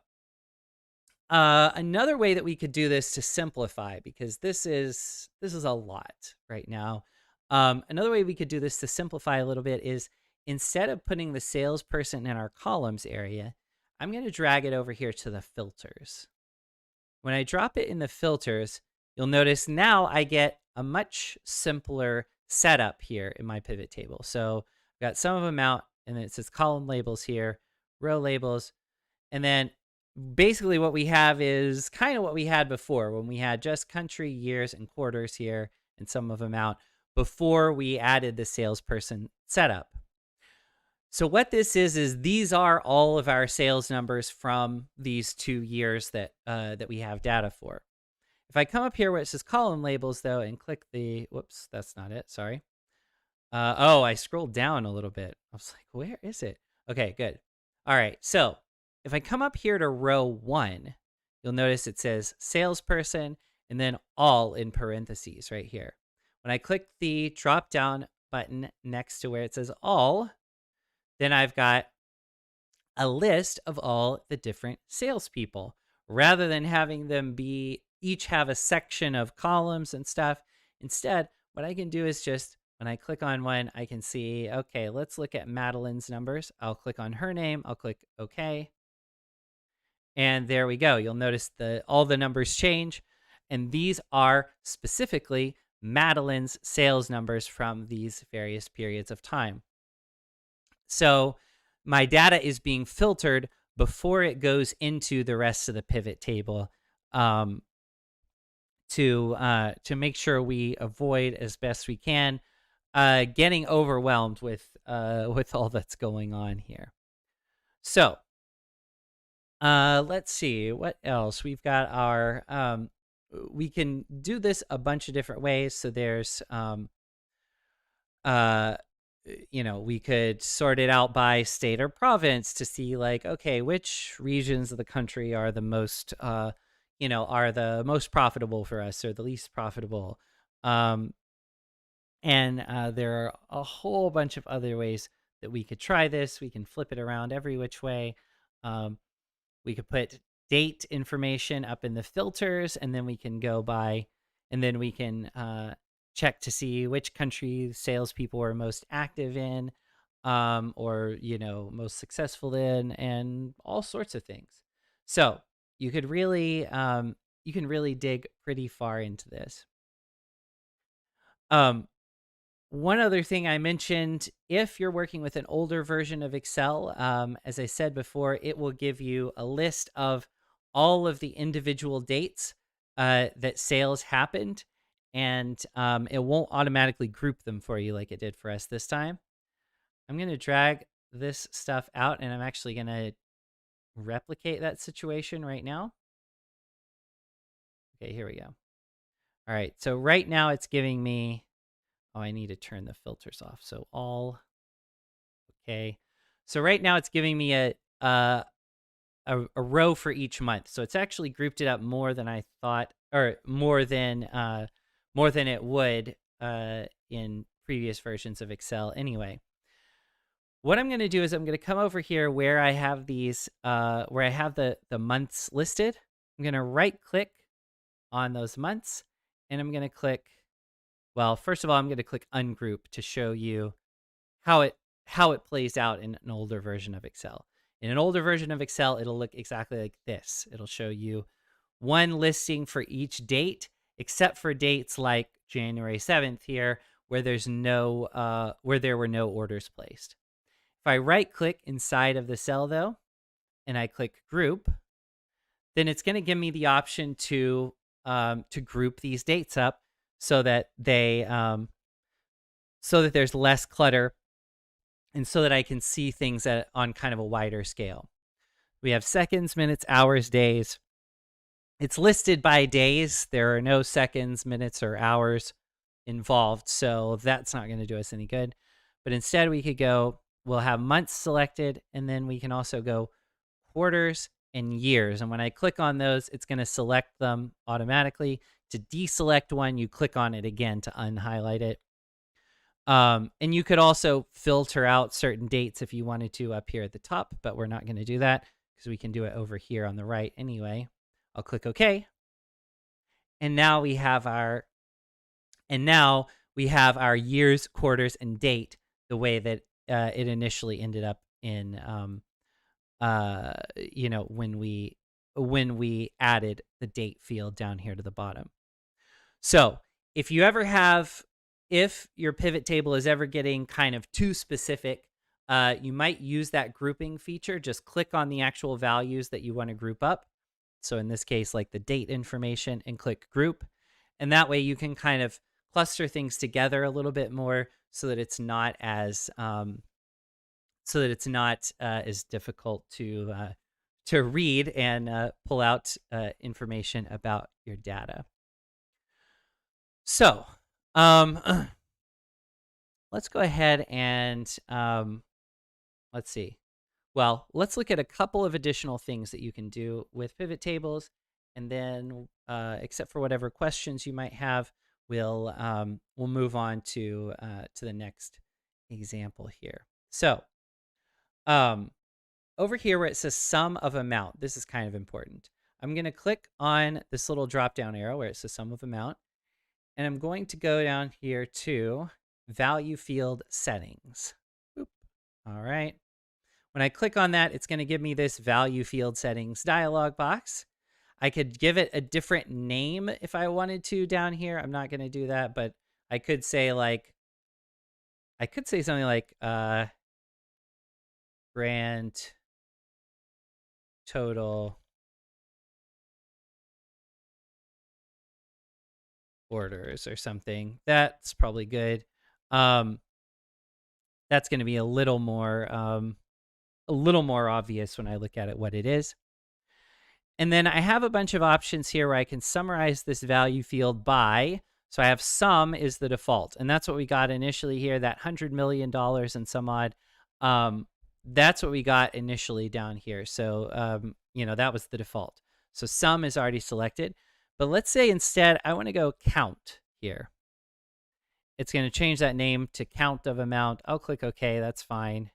another way that we could do this to simplify, because this is a lot right now. Another way we could do this to simplify a little bit is, instead of putting the salesperson in our columns area, I'm going to drag it over here to the filters. When I drop it in the filters, you'll notice now I get a much simpler setup here in my pivot table. So I've got some of them out, and then it says column labels here, row labels. And then basically what we have is kind of what we had before, when we had just country, years, and quarters here, and some of them out before we added the salesperson setup. So what this is these are all of our sales numbers from these 2 years that we have data for. If I come up here where it says column labels though, and click the, whoops, that's not it, sorry. I scrolled down a little bit. I was like, where is it? Okay, good. All right, so if I come up here to row 1, you'll notice it says salesperson and then all in parentheses right here. When I click the drop down button next to where it says all, then I've got a list of all the different salespeople. Rather than having them each have a section of columns and stuff, instead, what I can do is just When I click on one, I can see, okay, let's look at Madeline's numbers. I'll click on her name. I'll click OK. And there we go. You'll notice all the numbers change. And these are specifically Madeline's sales numbers from these various periods of time. So my data is being filtered before it goes into the rest of the pivot table, to make sure we avoid as best we can getting overwhelmed with all that's going on here. So let's see what else we've got. We can do this a bunch of different ways. So there's we could sort it out by state or province to see, like, okay, which regions of the country are the most are the most profitable for us, or the least profitable. And there are a whole bunch of other ways that we could try this. We can flip it around every which way. We could put date information up in the filters, and then we can go by, and then we can check to see which country salespeople are most active in, or most successful in, and all sorts of things. So you could really dig pretty far into this. One other thing I mentioned, if you're working with an older version of Excel, as I said before, it will give you a list of all of the individual dates that sales happened, and it won't automatically group them for you like it did for us this time. I'm going to drag this stuff out, and I'm actually going to replicate that situation right now. Okay, here we go. All right, so right now it's giving me, oh, I need to turn the filters off. So all, okay. So right now it's giving me a row for each month. So it's actually grouped it up more than I thought, or more than it would in previous versions of Excel anyway. What I'm going to do is I'm going to come over here where I have these, where I have the months listed. I'm going to right click on those months, and I'm going to click, well, first of all, I'm going to click ungroup to show you how it plays out in an older version of Excel. In an older version of Excel, it'll look exactly like this. It'll show you one listing for each date, except for dates like January 7th here, where there's no where there were no orders placed. If I right click inside of the cell though, and I click group, then it's going to give me the option to group these dates up so that they so that there's less clutter, and so that I can see things on kind of a wider scale. We have seconds, minutes, hours, days. It's listed by days. There are no seconds, minutes, or hours involved, so that's not going to do us any good. But instead, we could go, we'll have months selected, and then we can also go quarters and years. And when I click on those, it's going to select them automatically. To deselect one, you click on it again to unhighlight it. And you could also filter out certain dates if you wanted to up here at the top, but we're not going to do that because we can do it over here on the right anyway. I'll click OK. And now we have our years, quarters, and date the way that it initially ended up in when we added the date field down here to the bottom. So if your pivot table is ever getting kind of too specific, you might use that grouping feature. Just click on the actual values that you want to group up. So in this case, like the date information, and click group. And that way you can kind of cluster things together a little bit more so that it's not as difficult to read and pull out information about your data. So let's go ahead and let's see. Well, let's look at a couple of additional things that you can do with pivot tables, and then except for whatever questions you might have, we'll move on to the next example here. So over here where it says sum of amount, this is kind of important. I'm going to click on this little drop down arrow where it says sum of amount, and I'm going to go down here to, value field settings. Boop. All right. When I click on that, it's going to give me this value field settings dialog box. I could give it a different name if I wanted to down here. I'm not going to do that, but I could say something like grand total orders or something. That's probably good. That's going to be a little more obvious when I look at it what it is. And then I have a bunch of options here where I can summarize this value field by. So I have sum is the default, and that's what we got initially here, that $100 million and some odd. That's what we got initially down here. So, that was the default. So sum is already selected. But let's say instead I want to go count here. It's going to change that name to count of amount. I'll click OK. That's fine.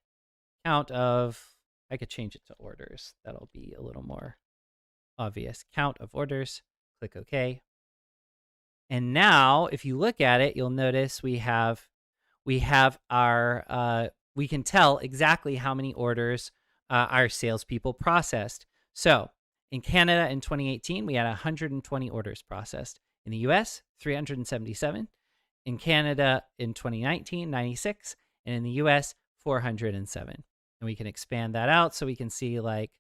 Count of, I could change it to orders. That'll be a little more obvious. Count of orders. Click OK. And now, if you look at it, you'll notice we have our, we can tell exactly how many orders our salespeople processed. So in Canada in 2018, we had 120 orders processed. In the US, 377. In Canada in 2019, 96. And in the US, 407. And we can expand that out so we can see like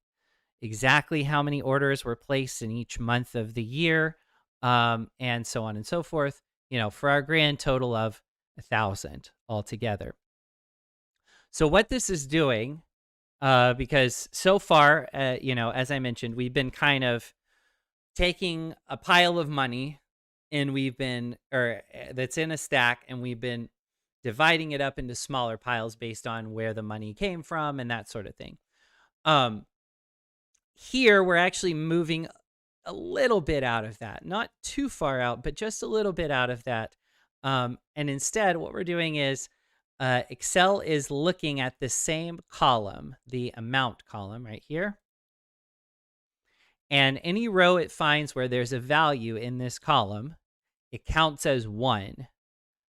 exactly how many orders were placed in each month of the year, and so on and so forth, for our grand total of 1,000 altogether. So what this is doing, because so far, as I mentioned, we've been kind of taking a pile of money and that's in a stack, and we've been dividing it up into smaller piles based on where the money came from and that sort of thing. Here, we're actually moving a little bit out of that, not too far out, but just a little bit out of that. And instead, what we're doing is Excel is looking at the same column, the amount column right here. And any row it finds where there's a value in this column, it counts as 1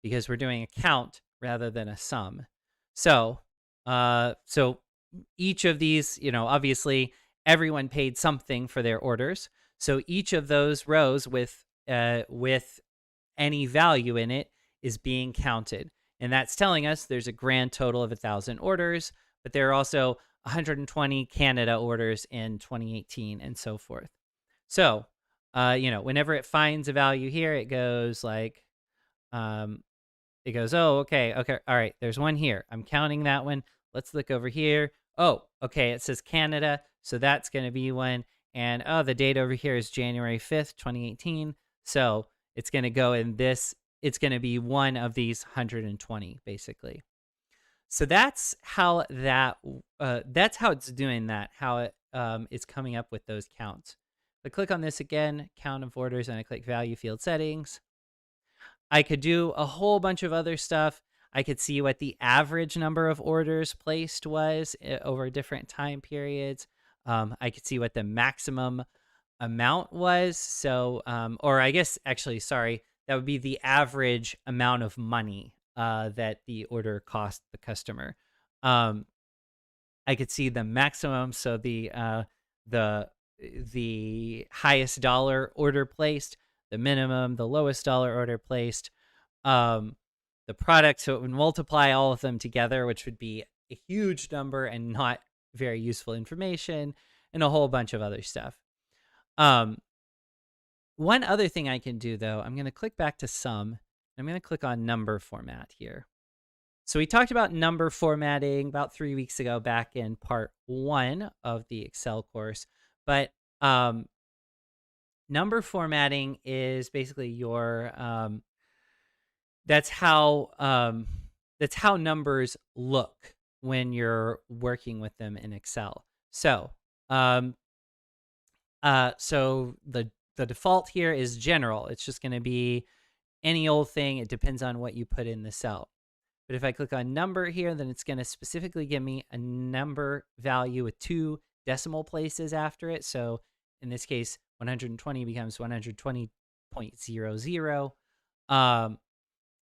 because we're doing a count rather than a sum. So, each of these, obviously everyone paid something for their orders. So each of those rows with any value in it is being counted. And that's telling us there's a grand total of 1,000 orders, but there are also 120 Canada orders in 2018 and so forth. So, whenever it finds a value here, it goes like, oh, okay, all right, there's one here. I'm counting that one. Let's look over here. Oh, okay, it says Canada, so that's going to be one. And oh, the date over here is January 5th, 2018. So it's going to go in this. It's going to be one of these 120, basically. So that's how that's how it's doing that. How it is coming up with those counts. I click on this again, count of orders, and I click value field settings. I could do a whole bunch of other stuff. I could see what the average number of orders placed was over different time periods. I could see what the maximum amount was. So, or I guess actually, sorry, that would be the average amount of money that the order cost the customer. I could see the maximum, so the highest dollar order placed, the minimum, the lowest dollar order placed, the product. So it would multiply all of them together, which would be a huge number and not very useful information, and a whole bunch of other stuff. One other thing I can do, though, I'm going to click back to sum. I'm going to click on number format here. So we talked about number formatting about 3 weeks ago back in part 1 of the Excel course. But number formatting is basically your that's how numbers look when you're working with them in Excel. So so the default here is general. It's just going to be any old thing. It depends on what you put in the cell. But if I click on number here, then it's going to specifically give me a number value with 2 decimal places after it. So in this case, 120 becomes 120.00.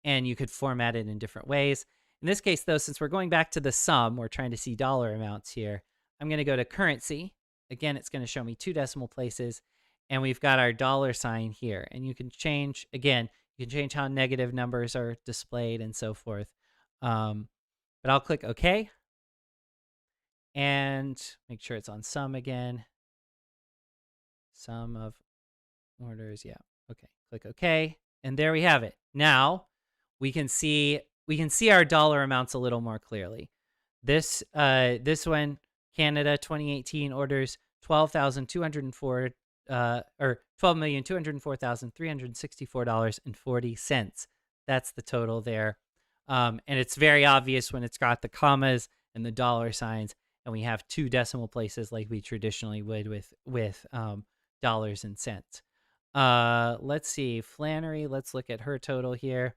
and you could format it in different ways. In this case, though, since we're going back to the sum, we're trying to see dollar amounts here. I'm going to go to currency. Again, it's going to show me 2 decimal places, and we've got our dollar sign here. And you can change, again, you can change how negative numbers are displayed and so forth. But I'll click OK and make sure it's on sum again. Sum of orders, yeah. Okay, click OK, and there we have it. Now we can see our dollar amounts a little more clearly. This one, Canada 2018 orders $12,204 or $12,204,364.40. That's the total there. And it's very obvious when it's got the commas and the dollar signs, and we have 2 decimal places like we traditionally would with dollars and cents. Let's see, Flannery, let's look at her total here.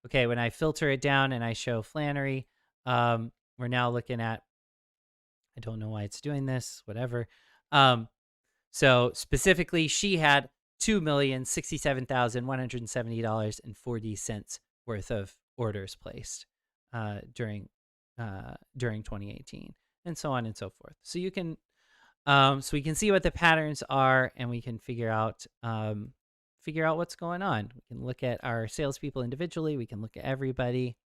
Okay, when I filter it down and I show Flannery, we're now looking at, I don't know why it's doing this, whatever. So specifically, she had $2,067,170.40 worth of orders placed during 2018, and so on and so forth. So you can, so we can see what the patterns are, and we can figure out what's going on. We can look at our salespeople individually. We can look at everybody.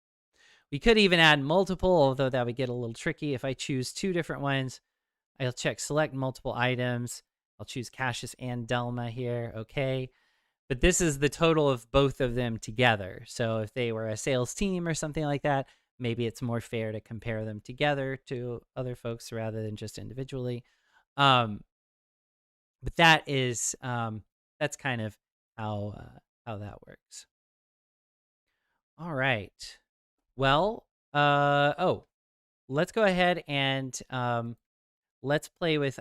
We could even add multiple, although that would get a little tricky. If I choose 2 different ones, I'll check select multiple items. I'll choose Cassius and Delma here. Okay. But this is the total of both of them together. So if they were a sales team or something like that, maybe it's more fair to compare them together to other folks rather than just individually. But that is, that's kind of how that works. All right. Well, let's go ahead and let's play with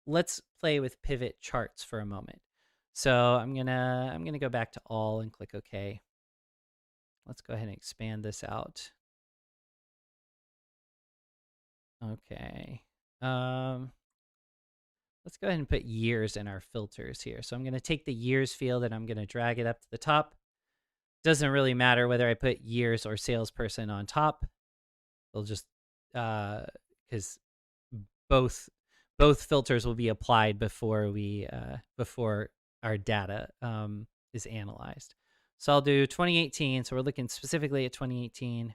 PivotCharts for a moment. So I'm gonna go back to all and click OK. Let's go ahead and expand this out. Okay. Let's go ahead and put years in our filters here. So I'm going to take the years field and I'm going to drag it up to the top. Doesn't really matter whether I put years or salesperson on top. They'll just, because both filters will be applied before our data is analyzed. So I'll do 2018. So we're looking specifically at 2018.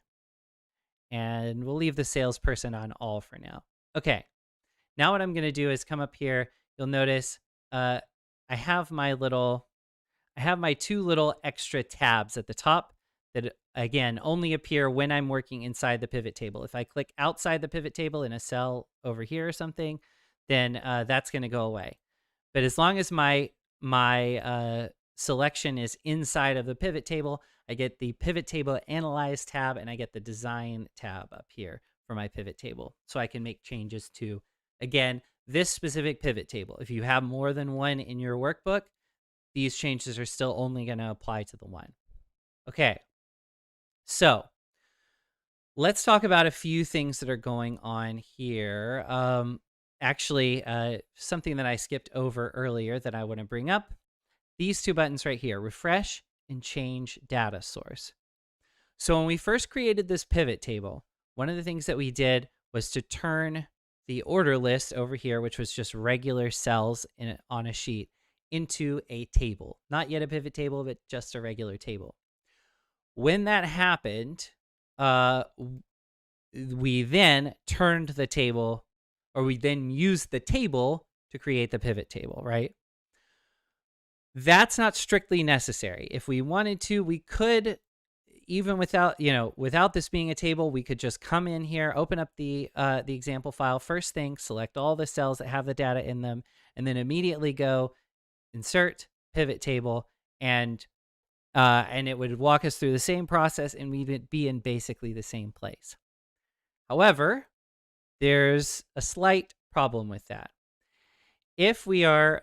And we'll leave the salesperson on all for now. Okay. Now what I'm going to do is come up here. You'll notice I have my 2 little extra tabs at the top that, again, only appear when I'm working inside the pivot table. If I click outside the pivot table in a cell over here or something, then that's going to go away. But as long as my selection is inside of the pivot table, I get the pivot table analyze tab and I get the design tab up here for my pivot table. So I can make changes to, again, this specific pivot table. If you have more than one in your workbook, these changes are still only going to apply to the one. Okay, so let's talk about a few things that are going on here. Actually, something that I skipped over earlier that I want to bring up. These 2 buttons right here, refresh and change data source. So when we first created this pivot table, one of the things that we did was to turn the order list over here, which was just regular cells on a sheet, into a table. Not yet a pivot table, but just a regular table. When that happened, we then turned the table, or we then used the table to create the pivot table, right? That's not strictly necessary. If we wanted to, we could, even without this being a table, we could just come in here, open up the example file. First thing, select all the cells that have the data in them, and then immediately go insert pivot table, and it would walk us through the same process, and we would be in basically the same place. However, there's a slight problem with that. If we are,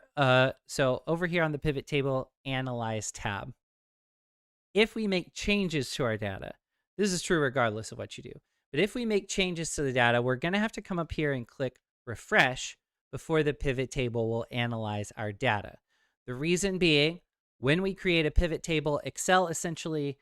so over here on the pivot table analyze tab, if we make changes to our data, this is true regardless of what you do, but if we make changes to the data, we're going to have to come up here and click refresh before the pivot table will analyze our data. The reason being, when we create a pivot table, Excel essentially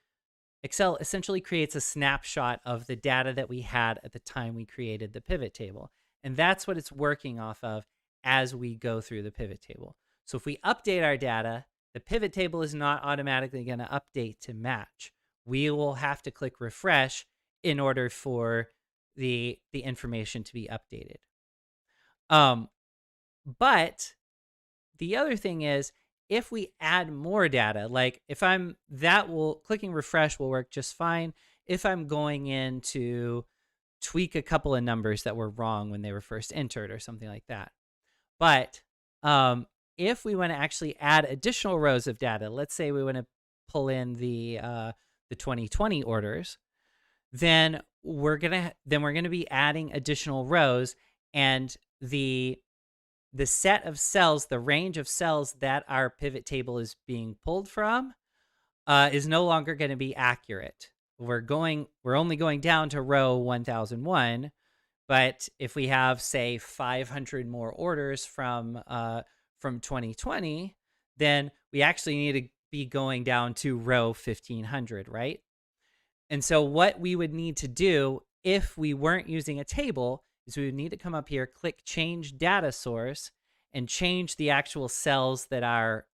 creates a snapshot of the data that we had at the time we created the pivot table. And that's what it's working off of as we go through the pivot table. So if we update our data, the pivot table is not automatically going to update to match. We will have to click refresh in order for the information to be updated. But the other thing is, if we add more data, like if clicking refresh will work just fine if I'm going in to tweak a couple of numbers that were wrong when they were first entered or something like that. But if we want to actually add additional rows of data, let's say we want to pull in the 2020 orders, then we're gonna be adding additional rows, and the set of cells, the range of cells that our pivot table is being pulled from, is no longer going to be accurate. We're only going down to row 1001, but if we have, say, 500 more orders from 2020, then we actually need to be going down to row 1500, right? And so what we would need to do if we weren't using a table is we would need to come up here, click change data source, and change the actual cells that our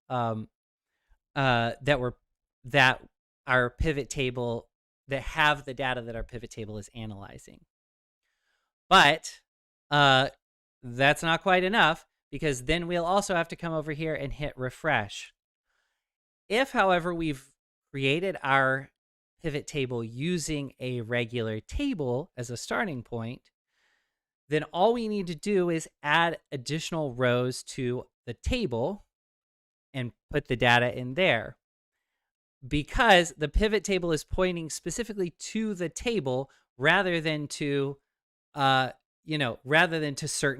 pivot table, that have the data that our pivot table is analyzing. But that's not quite enough, because then we'll also have to come over here and hit refresh. If, however, we've created our pivot table using a regular table as a starting point, then all we need to do is add additional rows to the table and put the data in there. Because the pivot table is pointing specifically to the table rather than to certain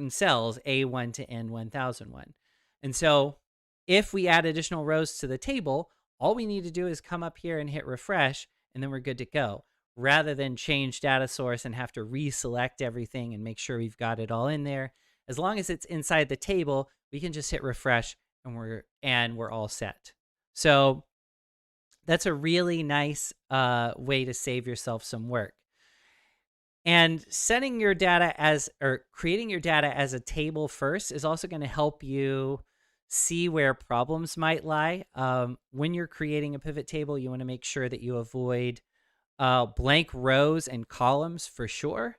cells, A1 to N1001. And so if we add additional rows to the table, all we need to do is come up here and hit refresh, and then we're good to go. Rather than change data source and have to reselect everything and make sure we've got it all in there. As long as it's inside the table, we can just hit refresh and we're all set. So that's a really nice way to save yourself some work. And setting your data creating your data as a table first is also going to help you see where problems might lie. When you're creating a pivot table, you want to make sure that you avoid blank rows and columns for sure.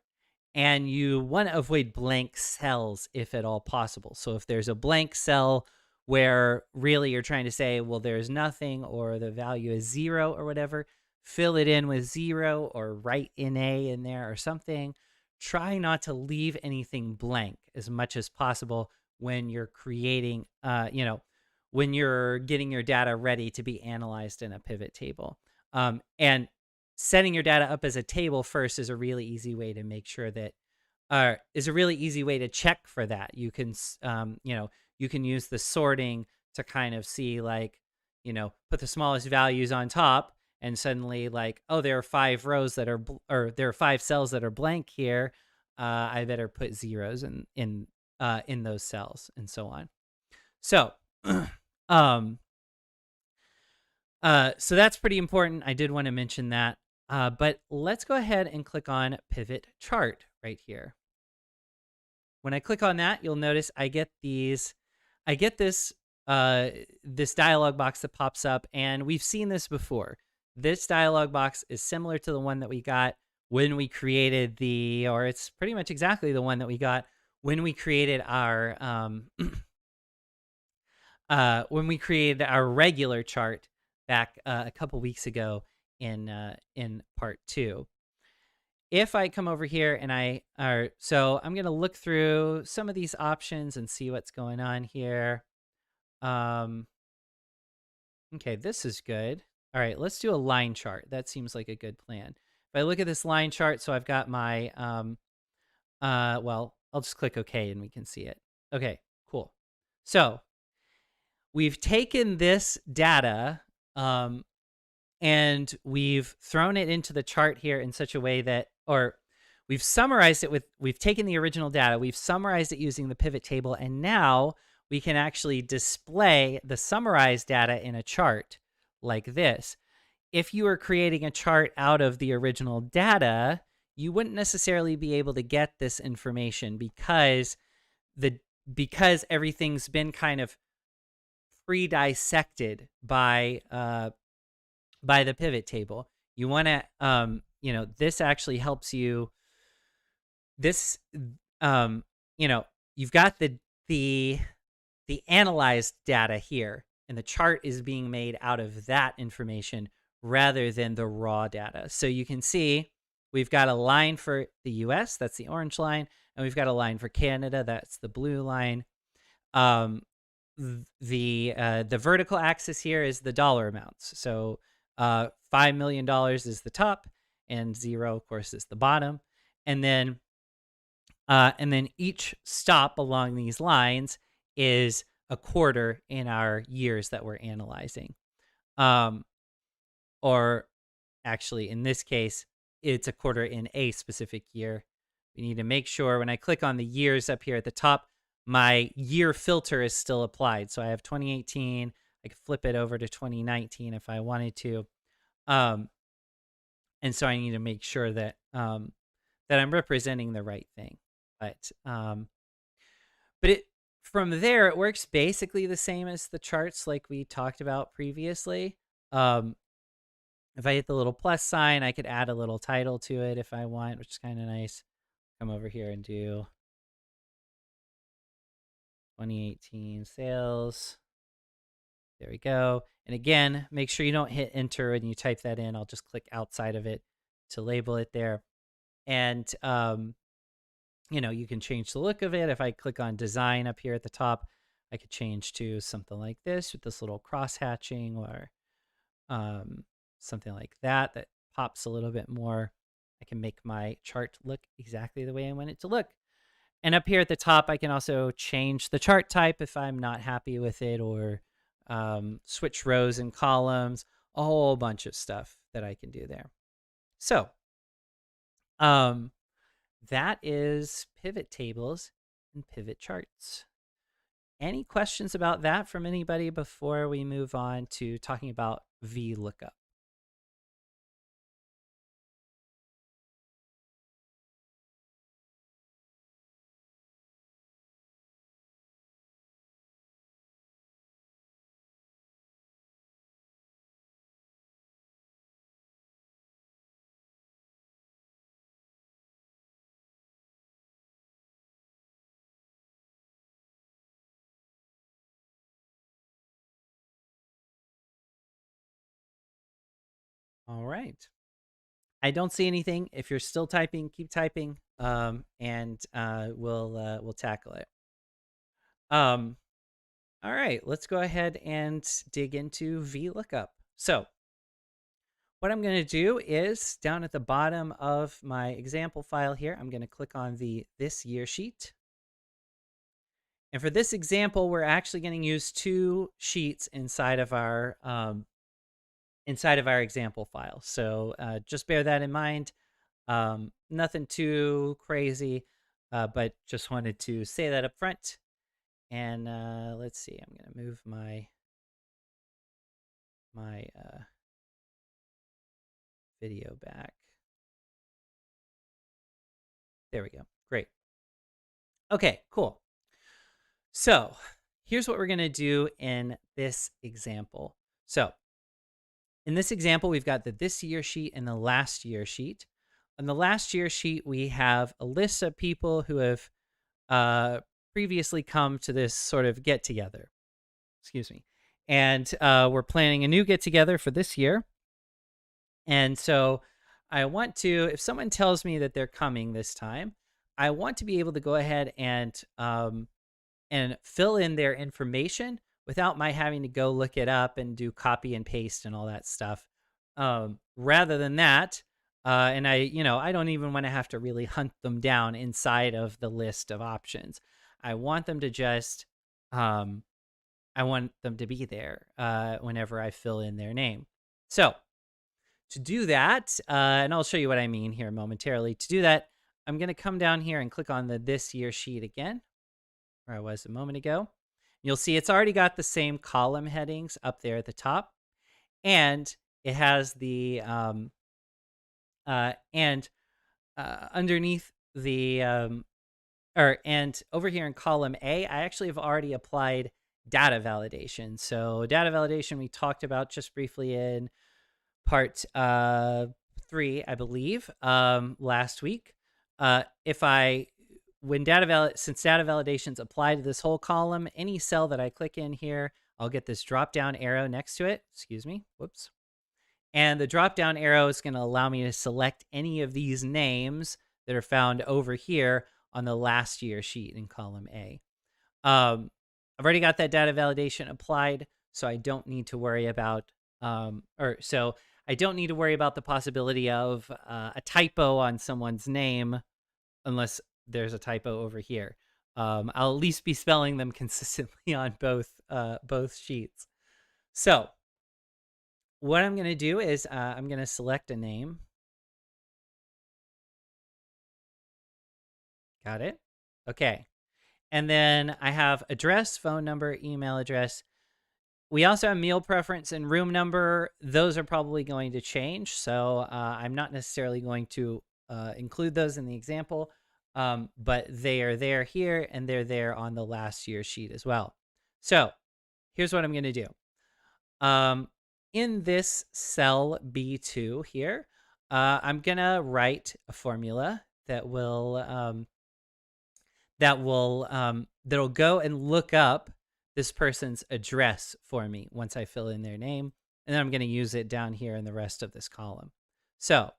And you want to avoid blank cells if at all possible. So if there's a blank cell where really you're trying to say, well, there's nothing, or the value is 0 or whatever, fill it in with 0 or write NA in there or something. Try not to leave anything blank as much as possible when you're creating, when you're getting your data ready to be analyzed in a pivot table. And setting your data up as a table first is a really easy way to make sure that, is a really easy way to check for that. You can, you can use the sorting to kind of see, like, put the smallest values on top, and suddenly, like, oh, there are 5 rows that are, or there are 5 cells that are blank here. I better put zeros in those cells, and so on. So, so that's pretty important. I did want to mention that. But let's go ahead and click on Pivot Chart right here. When I click on that, you'll notice I get this dialog box that pops up, and we've seen this before. This dialog box is similar to the one that we got when we created or it's pretty much exactly the one that we got when we created our regular chart back a couple weeks ago in part 2. If I come over here and so I'm going to look through some of these options and see what's going on here. Okay, this is good. All right, let's do a line chart. That seems like a good plan. If I look at this line chart, so I've got my, well, I'll just click OK and we can see it. Okay, cool. So we've taken this data and we've thrown it into the chart here in such a way that, or we've summarized it we've taken the original data, we've summarized it using the pivot table, and now we can actually display the summarized data in a chart like this. If you were creating a chart out of the original data, you wouldn't necessarily be able to get this information because everything's been kind of pre-dissected by the pivot table. You want to this actually helps you. This you've got the analyzed data here, and the chart is being made out of that information rather than the raw data. So you can see we've got a line for the US, that's the orange line, and we've got a line for Canada, that's the blue line. The vertical axis here is the dollar amounts. So $5 million is the top, and 0, of course, is the bottom. And then each stop along these lines is a quarter in our years that we're analyzing. Or actually, in this case, it's a quarter in a specific year. We need to make sure when I click on the years up here at the top, my year filter is still applied. So I have 2018. I could flip it over to 2019 if I wanted to. And so I need to make sure that that I'm representing the right thing. But from there, it works basically the same as the charts like we talked about previously. If I hit the little plus sign, I could add a little title to it if I want, which is kind of nice. Come over here and do 2018 sales. There we go. And again, make sure you don't hit enter when you type that in. I'll just click outside of it to label it there. And, you can change the look of it. If I click on design up here at the top, I could change to something like this with this little cross hatching, or something like that pops a little bit more. I can make my chart look exactly the way I want it to look. And up here at the top, I can also change the chart type if I'm not happy with it, or switch rows and columns, a whole bunch of stuff that I can do there. So that is pivot tables and pivot charts. Any questions about that from anybody before we move on to talking about VLOOKUP? All right. I don't see anything. If you're still typing, keep typing, and we'll tackle it. All right, let's go ahead and dig into VLOOKUP. So what I'm going to do is down at the bottom of my example file here, I'm going to click on the this year sheet. And for this example, we're actually going to use 2 sheets inside of our example file. So just bear that in mind. Nothing too crazy, but just wanted to say that up front. And let's see, I'm going to move my video back. There we go. Great. Okay, cool. So here's what we're going to do in this example. So in this example, we've got the this year sheet and the last year sheet. On the last year sheet, we have a list of people who have previously come to this sort of get together. Excuse me. And we're planning a new get together for this year. And so I want to, if someone tells me that they're coming this time, I want to be able to go ahead and fill in their information without my having to go look it up and do copy and paste and all that stuff. Rather than that, and I don't even want to have to really hunt them down inside of the list of options. I want them to just, I want them to be there whenever I fill in their name. So to do that, and I'll show you what I mean here momentarily. To do that, I'm going to come down here and click on the this year sheet again, where I was a moment ago. You'll see it's already got the same column headings up there at the top, and it has the underneath the and over here in column A, I actually have already applied data validation. So data validation we talked about just briefly in part 3, I believe, last week. Since data validations apply to this whole column, any cell that I click in here, I'll get this drop down arrow next to it. Excuse me. Whoops. And the drop down arrow is going to allow me to select any of these names that are found over here on the last year sheet in column A. I've already got that data validation applied, so I don't need to worry about I don't need to worry about the possibility of a typo on someone's name unless there's a typo over here. I'll at least be spelling them consistently on both sheets. So what I'm going to do is I'm going to select a name. Got it? Okay. And then I have address, phone number, email address. We also have meal preference and room number. Those are probably going to change. So I'm not necessarily going to include those in the example, but they are there here and they're there on the last year sheet as well. So here's what I'm going to do. In this cell B2 here, I'm going to write a formula that'll go and look up this person's address for me once I fill in their name, and then I'm going to use it down here in the rest of this column. So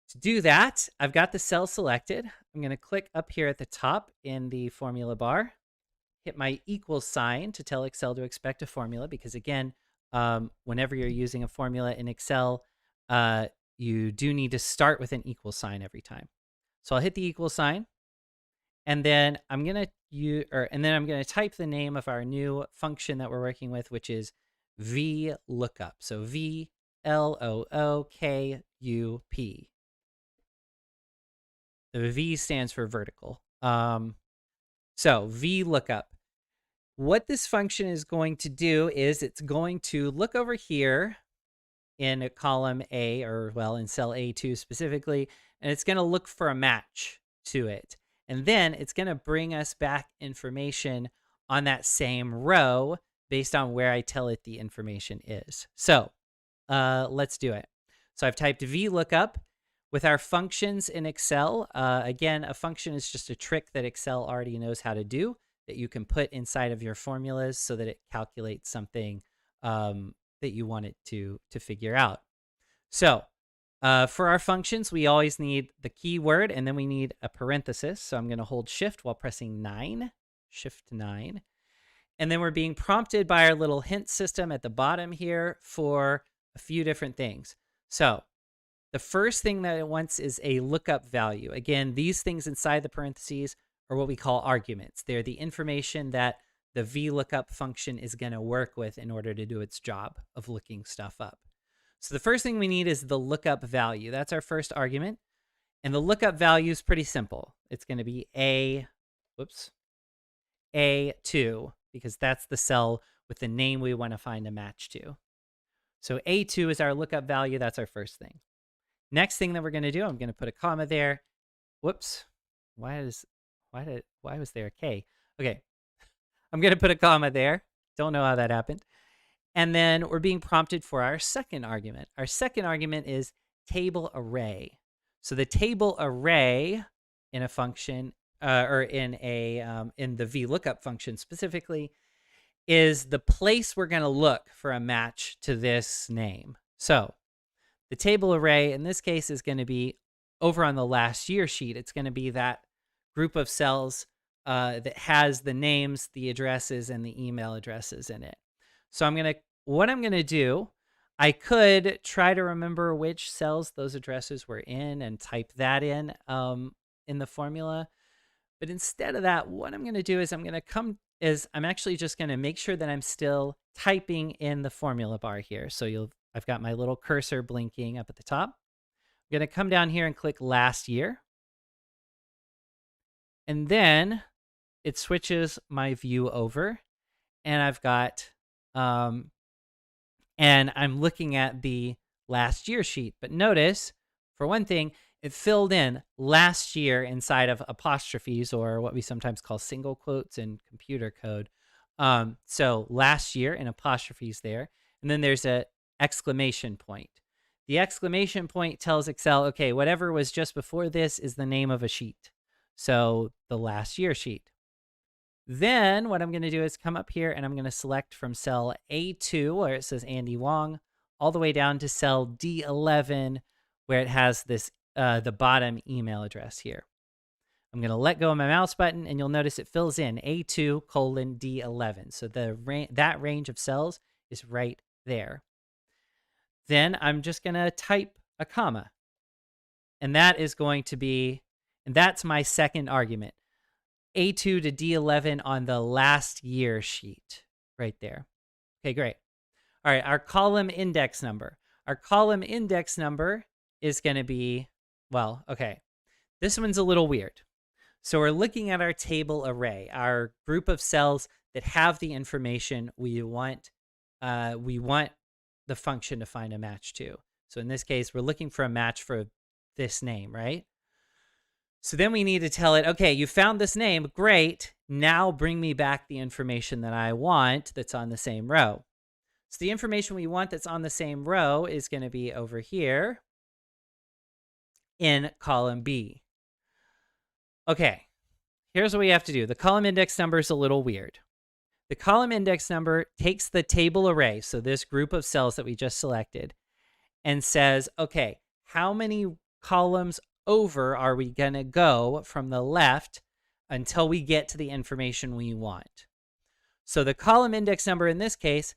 to do that, I've got the cell selected. I'm going to click up here at the top in the formula bar, hit my equal sign to tell Excel to expect a formula, because again, whenever you're using a formula in Excel, you do need to start with an equal sign every time. So I'll hit the equal sign. And then I'm going to type the name of our new function that we're working with, which is VLOOKUP. So VLOOKUP. The V stands for vertical. So VLOOKUP. What this function is going to do is it's going to look over here in column A, or well, in cell A2 specifically, and it's going to look for a match to it. And then it's going to bring us back information on that same row based on where I tell it the information is. So let's do it. So I've typed VLOOKUP with our functions in Excel. Again, a function is just a trick that Excel already knows how to do that you can put inside of your formulas so that it calculates something that you want it to figure out. So for our functions, we always need the keyword, and then we need a parenthesis. So I'm going to hold Shift while pressing 9, Shift 9. And then we're being prompted by our little hint system at the bottom here for a few different things. So the first thing that it wants is a lookup value. Again, these things inside the parentheses are what we call arguments. They're the information that the VLOOKUP function is going to work with in order to do its job of looking stuff up. So the first thing we need is the lookup value. That's our first argument. And the lookup value is pretty simple. It's going to be A2, because that's the cell with the name we want to find a match to. So A2 is our lookup value. That's our first thing. Next thing that we're going to do, I'm going to put a comma there. Whoops. Why was there a K? Okay. I'm going to put a comma there. Don't know how that happened. And then we're being prompted for our second argument. Our second argument is table array. So the table array in a function, or in the VLOOKUP function specifically, is the place we're going to look for a match to this name. So the table array in this case is going to be over on the last year sheet. It's going to be that group of cells that has the names, the addresses, and the email addresses in it. So what I'm going to do, I could try to remember which cells those addresses were in and type that in the formula. But instead of that, what I'm going to do is I'm actually just going to make sure that I'm still typing in the formula bar here. So I've got my little cursor blinking up at the top. I'm going to come down here and click last year. And then it switches my view over, and I've got, and I'm looking at the last year sheet. But notice, for one thing, it filled in last year inside of apostrophes, or what we sometimes call single quotes in computer code. So last year in apostrophes there. And then there's a exclamation point. The exclamation point tells Excel, okay, whatever was just before this is the name of a sheet. So the last year sheet. Then what I'm going to do is come up here and I'm going to select from cell A2 where it says Andy Wong all the way down to cell D11 where it has this the bottom email address here. I'm going to let go of my mouse button and you'll notice it fills in A2 colon D11. So that range of cells is right there. Then I'm just going to type a comma. And that is going to be, and that's my second argument. A2 to D11 on the last year sheet right there. Okay, great. All right, our column index number. Our column index number is going to be, well, okay, this one's a little weird. So we're looking at our table array, our group of cells that have the information we want the function to find a match to. So in this case, we're looking for a match for this name, right? So then we need to tell it, okay, you found this name, great. Now bring me back the information that I want that's on the same row. So the information we want that's on the same row is going to be over here in column B. Okay, here's what we have to do. The column index number is a little weird. The column index number takes the table array, so this group of cells that we just selected, and says, okay, how many columns over are we going to go from the left until we get to the information we want? So the column index number in this case,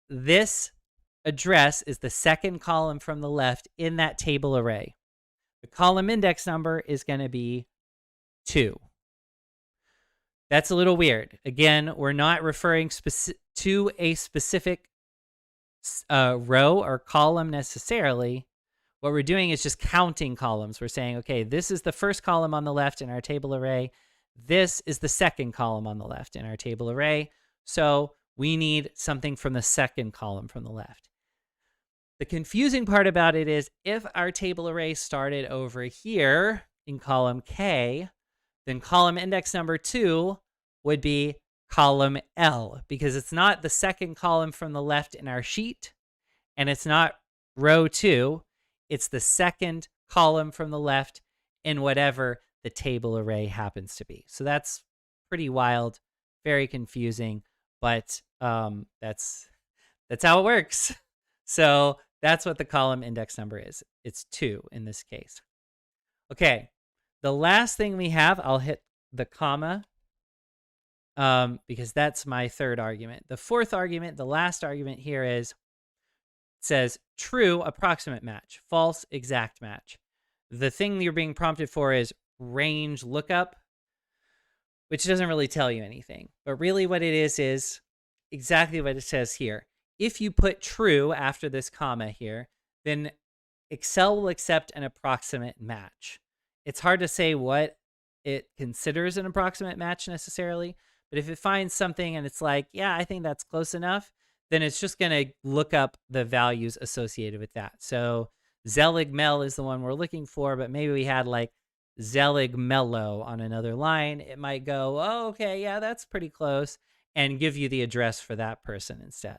this address is the second column from the left in that table array. The column index number is going to be 2. That's a little weird. Again, we're not referring to a specific row or column necessarily. What we're doing is just counting columns. We're saying, okay, this is the first column on the left in our table array. This is the second column on the left in our table array. So we need something from the second column from the left. The confusing part about it is if our table array started over here in column K, then column index number 2 would be column L, because it's not the second column from the left in our sheet, and it's not row 2. It's the second column from the left in whatever the table array happens to be. So that's pretty wild, very confusing, but that's how it works. So that's what the column index number is. It's 2 in this case. Okay, the last thing we have, I'll hit the comma because that's my third argument. The fourth argument, the last argument here is, it says true approximate match, false exact match. The thing you're being prompted for is range lookup, which doesn't really tell you anything. But really what it is exactly what it says here. If you put true after this comma here, then Excel will accept an approximate match. It's hard to say what it considers an approximate match necessarily, but if it finds something and it's like, yeah, I think that's close enough, then it's just going to look up the values associated with that. So Zelig Mel is the one we're looking for, but maybe we had like Zelig Mello on another line. It might go, oh, okay, yeah, that's pretty close, and give you the address for that person instead.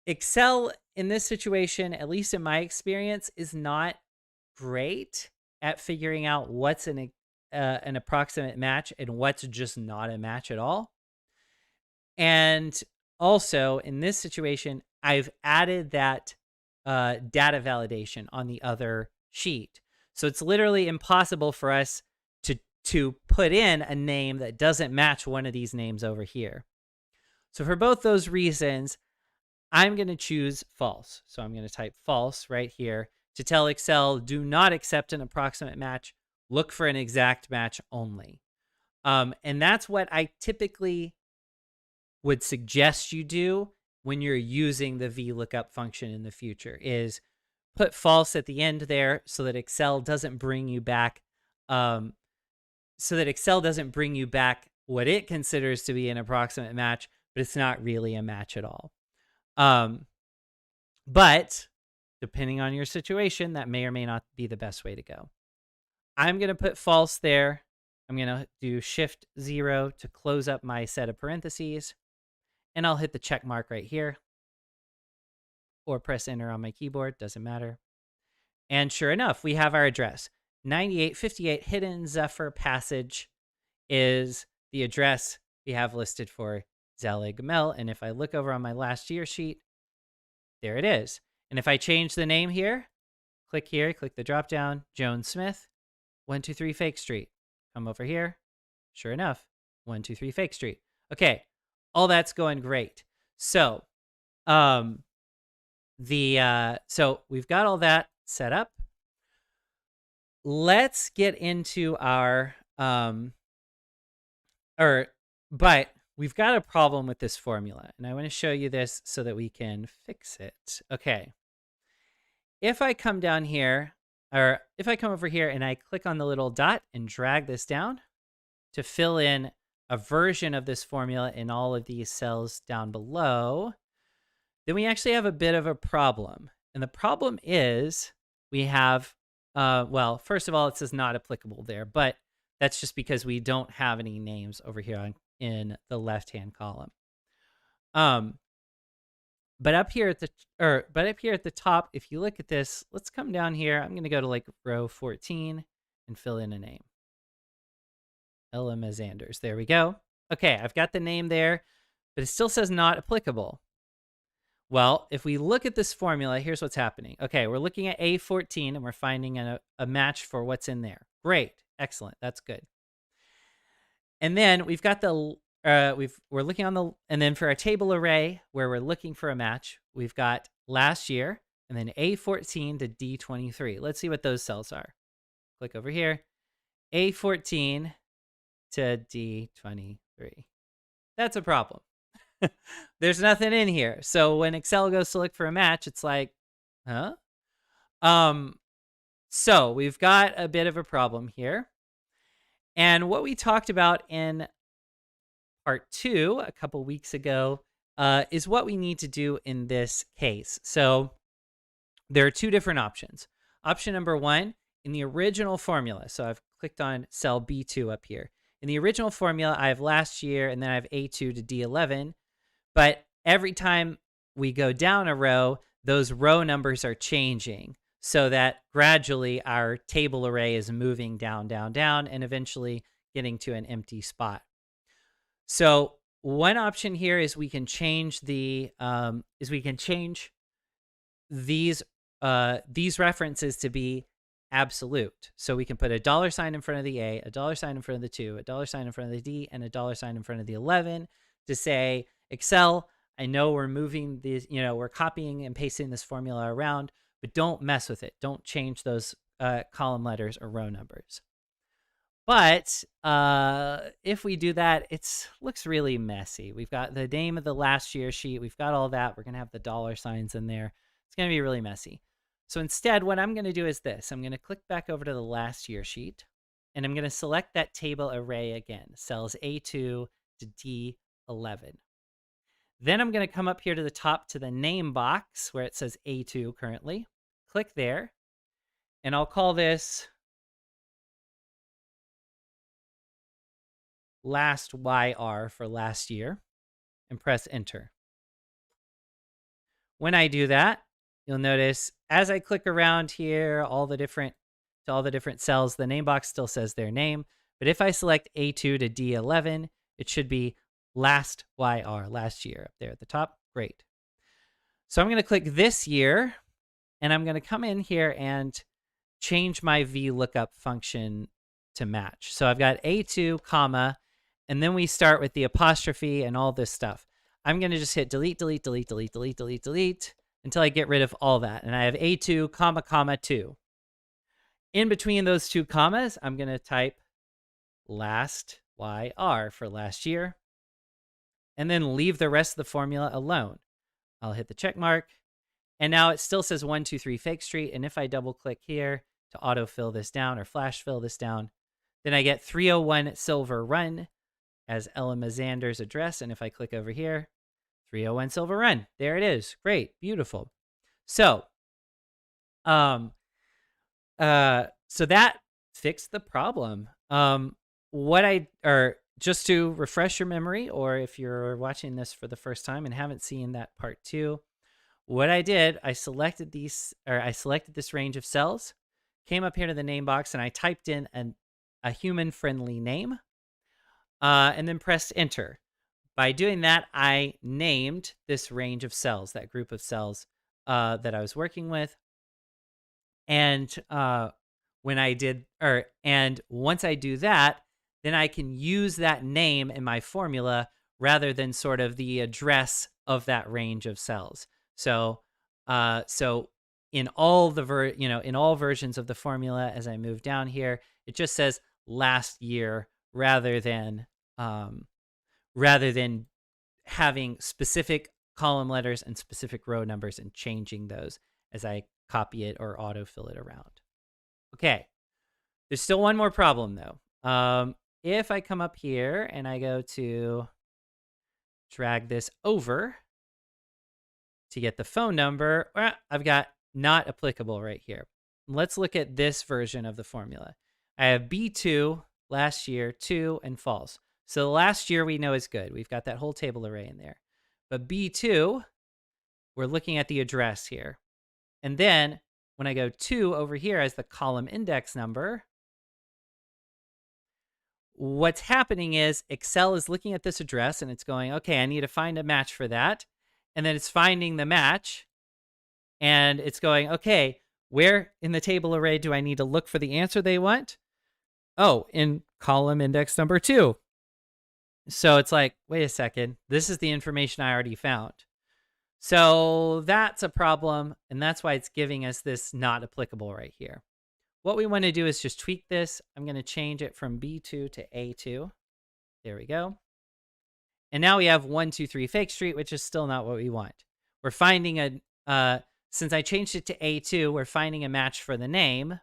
Excel in this situation, at least in my experience, is not great at figuring out what's an approximate match and what's just not a match at all. And also in this situation, I've added that data validation on the other sheet. So it's literally impossible for us to put in a name that doesn't match one of these names over here. So for both those reasons, I'm going to choose false. So I'm going to type false right here to tell Excel, do not accept an approximate match. Look for an exact match only. And that's what I typically would suggest you do when you're using the VLOOKUP function in the future, is put false at the end there so that Excel doesn't bring you back so that Excel doesn't bring you back what it considers to be an approximate match, but it's not really a match at all. But depending on your situation, that may or may not be the best way to go. I'm going to put false there. I'm going to do Shift 0 to close up my set of parentheses, and I'll hit the check mark right here, or press enter on my keyboard, doesn't matter. And sure enough, we have our address. 9858 Hidden Zephyr Passage is the address we have listed for Zelig Mel. And if I look over on my last year sheet, there it is. And if I change the name here, click here, click the drop down, Jones Smith, 123 Fake Street. Come over here. Sure enough, 123 Fake Street. Okay, all that's going great. So, so we've got all that set up. Let's get into our but we've got a problem with this formula, and I want to show you this so that we can fix it. Okay. If I come down here, or if I come over here and I click on the little dot and drag this down to fill in a version of this formula in all of these cells down below, then we actually have a bit of a problem. And the problem is we have, well, first of all, it says not applicable there, but that's just because we don't have any names over here in the left-hand column. But up here at the top, if you look at this, let's come down here. I'm going to go to like row 14 and fill in a name. Ella Mazanders. There we go. Okay, I've got the name there, but it still says not applicable. Well, if we look at this formula, here's what's happening. Okay, we're looking at A14 and we're finding a match for what's in there. Great. Excellent. That's good. And then we've got the we're looking on the, and then for our table array where we're looking for a match, we've got last year and then A14 to D23. Let's see what those cells are. Click over here, A14 to D23. That's a problem. There's nothing in here. So when Excel goes to look for a match, it's like, huh? So we've got a bit of a problem here. And what we talked about in part 2 a couple weeks ago is what we need to do in this case. So there are two different options. Option number 1, in the original formula. So I've clicked on cell B2 up here. In the original formula, I have last year, and then I have A2 to D11. But every time we go down a row, those row numbers are changing so that gradually our table array is moving down, down, down, and eventually getting to an empty spot. So one option here is we can change the these references to be absolute. So we can put a $sign in front of the A, a $sign in front of the 2, a $sign in front of the D, and a $sign in front of the 11 to say, Excel, I know we're moving these, we're copying and pasting this formula around, but don't mess with it. Don't change those column letters or row numbers. But if we do that, it looks really messy. We've got the name of the last year sheet. We've got all that. We're going to have the $signs in there. It's going to be really messy. So instead, what I'm going to do is this. I'm going to click back over to the last year sheet, and I'm going to select that table array again, cells A2 to D11. Then I'm going to come up here to the top to the name box where it says A2 currently. Click there, and I'll call this last YR for last year, and press enter. When I do that, you'll notice as I click around here, all the different cells, the name box still says their name. But if I select A2 to D11, it should be last YR, last year, up there at the top. Great. So I'm going to click this year, and I'm going to come in here and change my VLOOKUP function to match. So I've got A2, comma, and then we start with the apostrophe and all this stuff. I'm going to just hit delete, delete, delete, delete, delete, delete, delete until I get rid of all that. And I have A2, comma, comma, 2. In between those two commas, I'm going to type last YR for last year, and then leave the rest of the formula alone. I'll hit the check mark, and now it still says 123 Fake Street. And if I double click here to autofill this down or flash fill this down, Then I get 301 Silver Run as Ella Mazander's address. And if I click over here, 301 Silver Run, there it is. Great, beautiful. So, so that fixed the problem. Just to refresh your memory, or if you're watching this for the first time and haven't seen that part 2, what I did, I selected this range of cells, came up here to the name box, and I typed in a human-friendly name, and then pressed enter. By doing that, I named this range of cells, that group of cells that I was working with. And and once I do that, then I can use that name in my formula rather than sort of the address of that range of cells. So, in all in all versions of the formula, as I move down here, it just says last year rather than having specific column letters and specific row numbers and changing those as I copy it or autofill it around. Okay, there's still one more problem though. If I come up here and I go to drag this over to get the phone number, I've got not applicable right here. Let's look at this version of the formula. I have B2, last year, 2, and false. So the last year we know is good. We've got that whole table array in there. But B2, we're looking at the address here. And then when I go 2 over here as the column index number, what's happening is Excel is looking at this address and it's going, okay, I need to find a match for that. And then it's finding the match and it's going, okay, where in the table array do I need to look for the answer they want? Oh, in column index number 2. So it's like, wait a second, this is the information I already found. So that's a problem, and that's why it's giving us this not applicable right here. What we want to do is just tweak this. I'm going to change it from B2 to A2. There we go. And now we have 123 Fake Street, which is still not what we want. We're finding since I changed it to A2, we're finding a match for the name,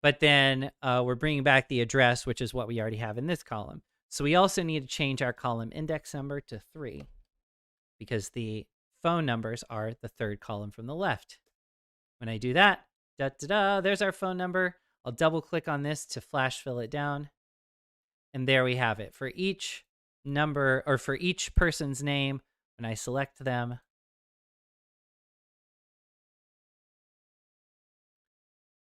but then we're bringing back the address, which is what we already have in this column. So we also need to change our column index number to 3 because the phone numbers are the third column from the left. When I do that, there's our phone number. I'll double click on this to flash fill it down. And there we have it. For each number, or for each person's name, when I select them,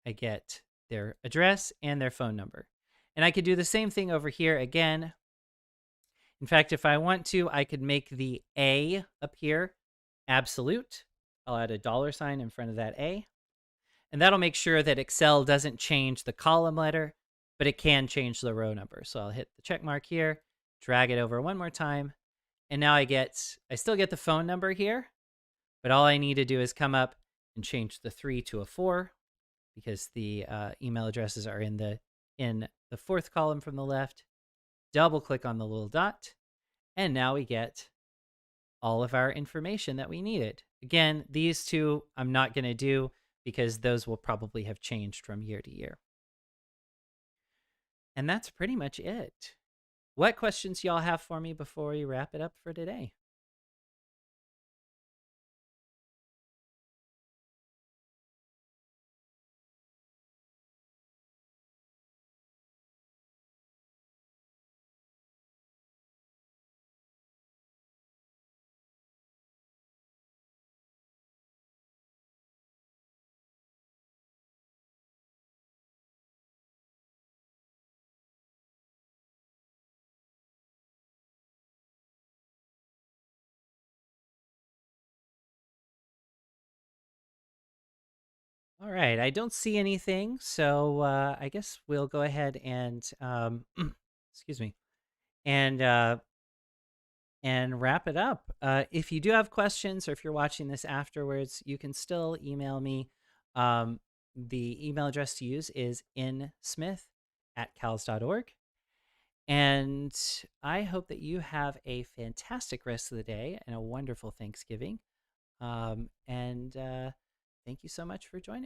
I get their address and their phone number. And I could do the same thing over here again. In fact, if I want to, I could make the A appear absolute. I'll add a $sign in front of that A. And that'll make sure that Excel doesn't change the column letter, but it can change the row number. So I'll hit the check mark here, drag it over one more time. And now I still get the phone number here, but all I need to do is come up and change the 3 to a 4 because the email addresses are in the fourth column from the left. Double click on the little dot. And now we get all of our information that we needed. Again, these two I'm not going to do because those will probably have changed from year to year. And that's pretty much it. What questions y'all have for me before we wrap it up for today? All right, I don't see anything, so I guess we'll go ahead and excuse me, and wrap it up. If you do have questions, or if you're watching this afterwards, you can still email me. The email address to use is nsmith@cals.org. And I hope that you have a fantastic rest of the day and a wonderful Thanksgiving. Thank you so much for joining.